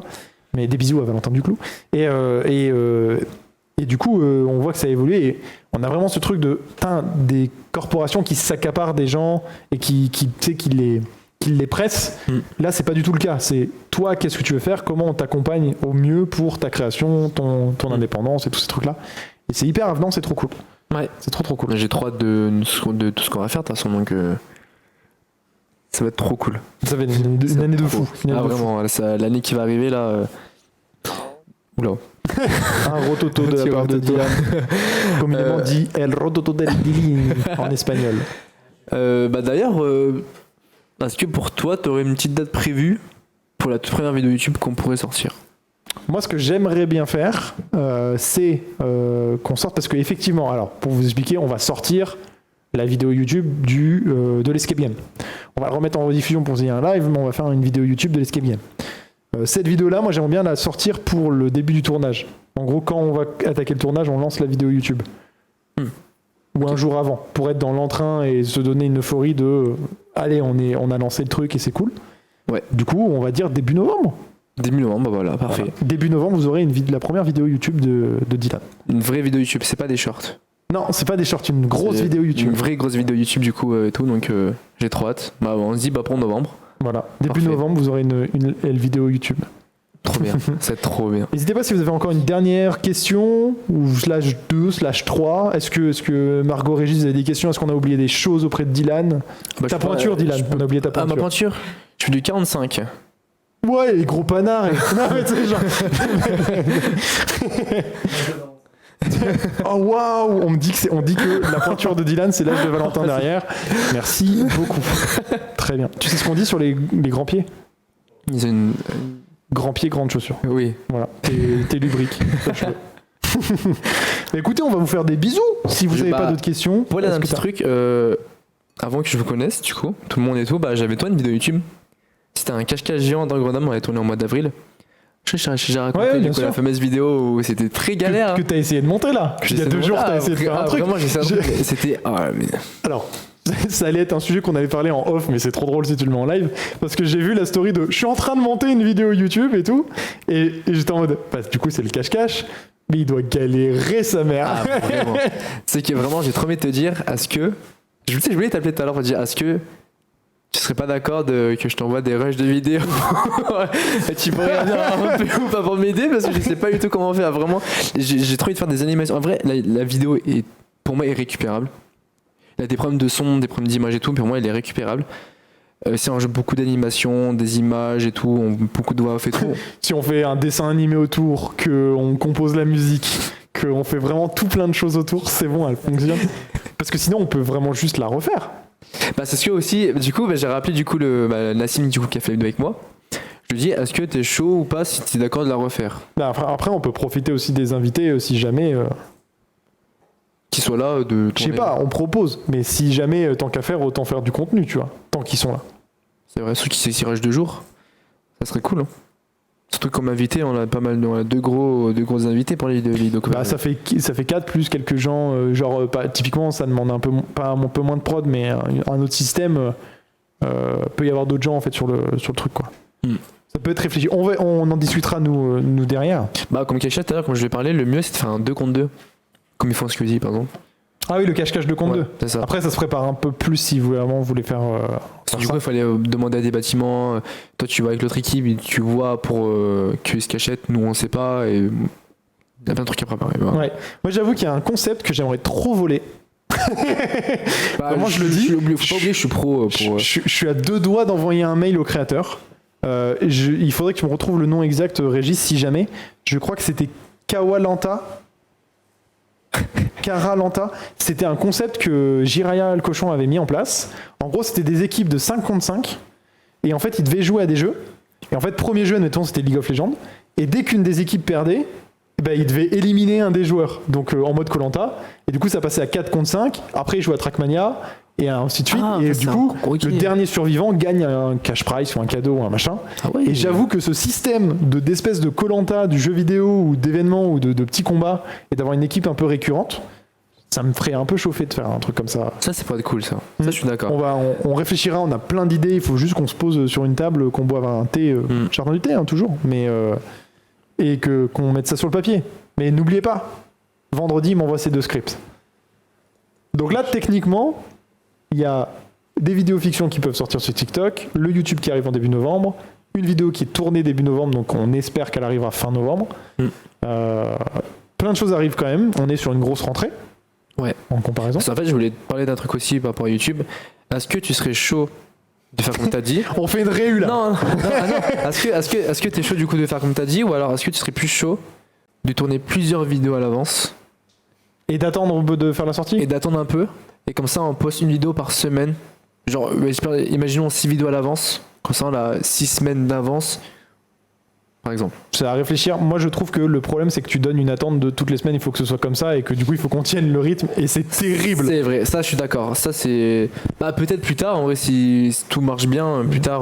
mais des bisous à Valentin Duclou. Et du coup, on voit que ça a évolué, et on a vraiment ce truc de des corporations qui s'accaparent des gens et qui les pressent. Là, c'est pas du tout le cas. C'est toi, qu'est-ce que tu veux faire, comment on t'accompagne au mieux pour ta création, ton indépendance et tous ces trucs-là. Et c'est hyper avenant, c'est trop cool. Ouais. C'est trop cool. J'ai trop hâte de tout ce qu'on va faire de toute façon. Donc, ça va être trop cool. Ça va être une année de fou. Une année Ah, de fou. vraiment, l'année qui va arriver là. Oula. Un rototo de la Petit part de rototo. Dylan, communément dit El Rototo del Dilin en espagnol. Bah d'ailleurs, est-ce que pour toi, t'aurais une petite date prévue pour la toute première vidéo YouTube qu'on pourrait sortir? Moi, ce que j'aimerais bien faire, c'est qu'on sorte, parce qu'effectivement, alors pour vous expliquer, on va sortir la vidéo YouTube de l'Escape Game. On va le remettre en rediffusion pour un live, mais on va faire une vidéo YouTube de l'Escape Game. Cette vidéo-là, moi, j'aimerais bien la sortir pour le début du tournage. En gros, quand on va attaquer le tournage, on lance la vidéo YouTube. Ou un jour avant, pour être dans l'entrain et se donner une euphorie de allez, on a lancé le truc et c'est cool. Ouais. Du coup, on va dire début novembre. Début novembre, bah voilà, parfait. Voilà. Début novembre, vous aurez la première vidéo YouTube de Dylan. Une vraie vidéo YouTube, c'est pas des shorts. Non, c'est pas des shorts, une grosse C'est vidéo YouTube. Une vraie grosse vidéo YouTube du coup et tout, donc j'ai trop hâte. Bah on se dit bah pour novembre. Voilà, début Parfait. novembre, vous aurez une vidéo YouTube. Trop bien, c'est trop bien. N'hésitez pas si vous avez encore une dernière question, ou /2/3. Est-ce que Margot, Régis, vous avez des questions? Est-ce qu'on a oublié des choses auprès de Dylan? Bah, Ta je peux- pointure, Dylan, je peux- on a oublié ta Ah ma pointure. pointure. Je suis du 45. Ouais, les gros panards. Non, mais tu sais, genre. Oh waouh, on dit que la pointure de Dylan, c'est l'âge de Valentin derrière. Merci beaucoup. Très bien. Tu sais ce qu'on dit sur les grands pieds? Ils ont une. Grands pieds, grandes chaussures. Oui. Voilà. T'es lubrique. Mais écoutez, on va vous faire des bisous si vous n'avez pas d'autres questions. Pour aller dans un petit truc, avant que je vous connaisse, du coup, tout le monde et tout, j'avais tourné une vidéo YouTube. C'était un cache-cache géant dans Grenoble, on l'avait tourné en mois d'avril. J'ai raconté du coup, la fameuse vidéo où c'était très galère. Que t'as essayé de monter là. Il y a 2 jours, t'as essayé de faire un truc. Vraiment, c'était. Alors, ça allait être un sujet qu'on avait parlé en off, mais c'est trop drôle si tu le mets en live. Parce que j'ai vu la story de je suis en train de monter une vidéo YouTube et tout. Et j'étais en mode, du coup, c'est le cache-cache. Mais il doit galérer sa mère. Ah, vraiment. C'est que vraiment, j'ai trop envie de te dire, est-ce que. Je voulais t'appeler tout à l'heure pour te dire, est-ce que. Tu serais pas d'accord que je t'envoie des rushs de vidéos? Tu pourrais revenir un peu ou pas pour m'aider parce que je sais pas du tout comment faire. Vraiment, j'ai trop envie de faire des animations. En vrai, la vidéo pour moi est récupérable. Il y a des problèmes de son, des problèmes d'image et tout, mais pour moi, elle est récupérable. Si on joue beaucoup d'animations, des images et tout, beaucoup de voix off et tout. Si on fait un dessin animé autour, qu'on compose la musique, qu'on fait vraiment tout plein de choses autour, c'est bon, elle fonctionne. Parce que sinon, on peut vraiment juste la refaire. C'est ce que aussi, du coup, j'ai rappelé du coup Nassim du coup, qui a fait la vidéo avec moi. Je lui dis, est-ce que t'es chaud ou pas si t'es d'accord de la refaire? Après, on peut profiter aussi des invités si jamais. Qu'ils soient là de. Je sais pas, on propose, mais si jamais tant qu'à faire, autant faire du contenu, tu vois, tant qu'ils sont là. C'est vrai, ceux qui s'exiragent 2 jours, ça serait cool. Hein. Surtout comme invité, on a pas mal, on a deux gros invités pour les vidéos. Ça fait 4 plus quelques gens, typiquement ça demande un peu moins de prod, mais un autre système, peut y avoir d'autres gens en fait sur le truc quoi. Ça peut être réfléchi. On en discutera nous derrière. Comme Kesha tout à l'heure quand je vais parler, le mieux c'est de faire un 2 contre 2, comme ils font en Squeezie par exemple. Ah oui, le cache-cache 2 contre 2. C'est ça. Après, ça se prépare un peu plus si vous vraiment voulez faire. Du coup, il fallait demander à des bâtiments. Toi, tu vas avec l'autre équipe, et tu vois pour qu'ils se cachette. Nous, on sait pas. Et il y a plein de trucs à préparer. Voilà. Ouais. Moi, j'avoue qu'il y a un concept que j'aimerais trop voler. Comment je le dis? Faut pas oublier, je suis pro. Je suis à 2 doigts d'envoyer un mail au créateur. Il faudrait que tu me retrouves le nom exact, Régis, si jamais. Je crois que c'était Kawalanta. Karalanta, c'était un concept que Jiraya le cochon avait mis en place. En gros, c'était des équipes de 5 contre 5 et en fait, ils devaient jouer à des jeux. Et en fait, premier jeu, admettons, c'était League of Legends. Et dès qu'une des équipes perdait, ils devaient éliminer un des joueurs, donc en mode Koh-Lanta. Et du coup, ça passait à 4 contre 5. Après, ils jouaient à Trackmania et ainsi de suite. Et du coup, le dernier survivant gagne un cash prize ou un cadeau ou un machin. Et j'avoue que ce système d'espèce de Koh-Lanta, du jeu vidéo ou d'événements ou de petits combats et d'avoir une équipe un peu récurrente, ça me ferait un peu chauffer de faire un truc comme ça. Ça, c'est pas cool, ça. Ça, je suis d'accord. On réfléchira, on a plein d'idées. Il faut juste qu'on se pose sur une table, qu'on boive un thé, jardin du thé, toujours, mais et qu'on mette ça sur le papier. Mais n'oubliez pas, vendredi, il m'envoie ces 2 scripts. Donc là, techniquement, il y a des vidéos fiction qui peuvent sortir sur TikTok, le YouTube qui arrive en début novembre, une vidéo qui est tournée début novembre, donc on espère qu'elle arrivera fin novembre. Plein de choses arrivent quand même. On est sur une grosse rentrée. Ouais. En comparaison. En fait, je voulais te parler d'un truc aussi par rapport à YouTube. Est-ce que tu serais chaud de faire comme t'as dit? On fait une réu là. Non. Est-ce que t'es chaud du coup de faire comme t'as dit, ou alors est-ce que tu serais plus chaud de tourner plusieurs vidéos à l'avance et d'attendre de faire la sortie? Et d'attendre un peu. Et comme ça, on poste une vidéo par semaine. Genre, imaginons 6 vidéos à l'avance. Comme ça, on a 6 semaines d'avance. Par exemple. C'est à réfléchir. Moi, je trouve que le problème, c'est que tu donnes une attente de toutes les semaines, il faut que ce soit comme ça, et que du coup, il faut qu'on tienne le rythme, et c'est terrible. C'est vrai, ça, je suis d'accord. Ça, c'est. Peut-être plus tard, en vrai, si tout marche bien, plus tard.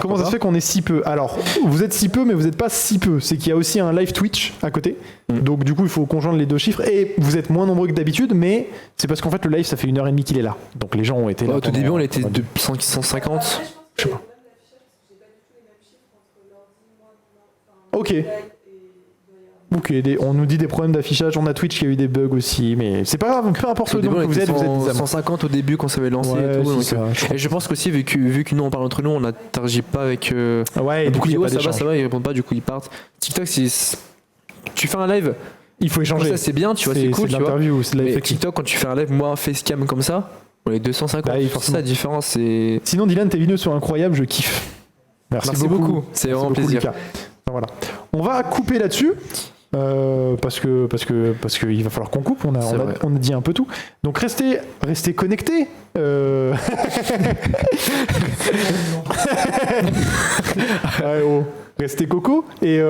Comment ça se fait qu'on est si peu? Alors, vous êtes si peu, mais vous n'êtes pas si peu. C'est qu'il y a aussi un live Twitch à côté. Donc, du coup, il faut conjoindre les 2 chiffres, et vous êtes moins nombreux que d'habitude, mais c'est parce qu'en fait, le live, ça fait 1h30 qu'il est là. Donc, les gens ont été là. Au tout début, on était de 150. Je sais pas. Ok, on nous dit des problèmes d'affichage, on a Twitch qui a eu des bugs aussi, mais c'est pas grave, peu importe le nombre que vous êtes des amis. 150 au début quand ça avait lancé et tout. Et je pense qu'aussi, vu que nous on parle entre nous, on n'interagit pas avec. Ouais, et du coup, ça va, ils répondent pas, du coup ils partent. TikTok, si tu fais un live, il faut échanger. Ça c'est bien, tu vois, c'est cool. C'est l'interview, c'est mais TikTok, quand tu fais un live, moi, facecam comme ça, on est 250. C'est ça la différence. Sinon, Dylan, tes vidéos sont incroyables, je kiffe. Merci beaucoup. C'est vraiment beaucoup, plaisir. Lucas. Voilà. On va couper là-dessus. Parce que il va falloir qu'on coupe, on a dit un peu tout. Donc restez connectés. Restez coco et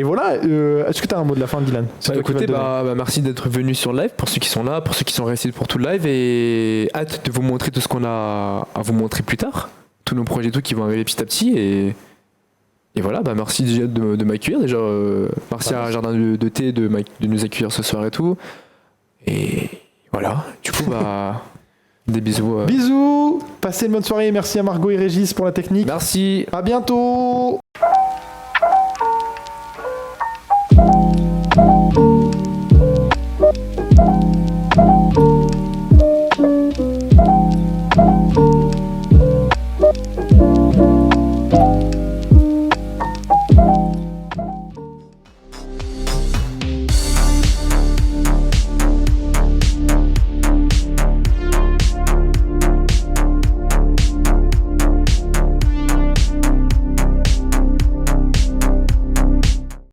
voilà. Est-ce que tu as un mot de la fin, Dylan? Écoutez, merci d'être venu sur le live, pour ceux qui sont là, pour ceux qui sont restés pour tout le live, et hâte de vous montrer tout ce qu'on a à vous montrer plus tard, tous nos projets, tout qui vont arriver petit à petit, et voilà, merci déjà de m'accueillir. Déjà, merci à Jardin de Thé de nous accueillir ce soir et tout. Et voilà, du coup, des bisous. Bisous, passez une bonne soirée. Merci à Margot et Régis pour la technique. Merci. À bientôt.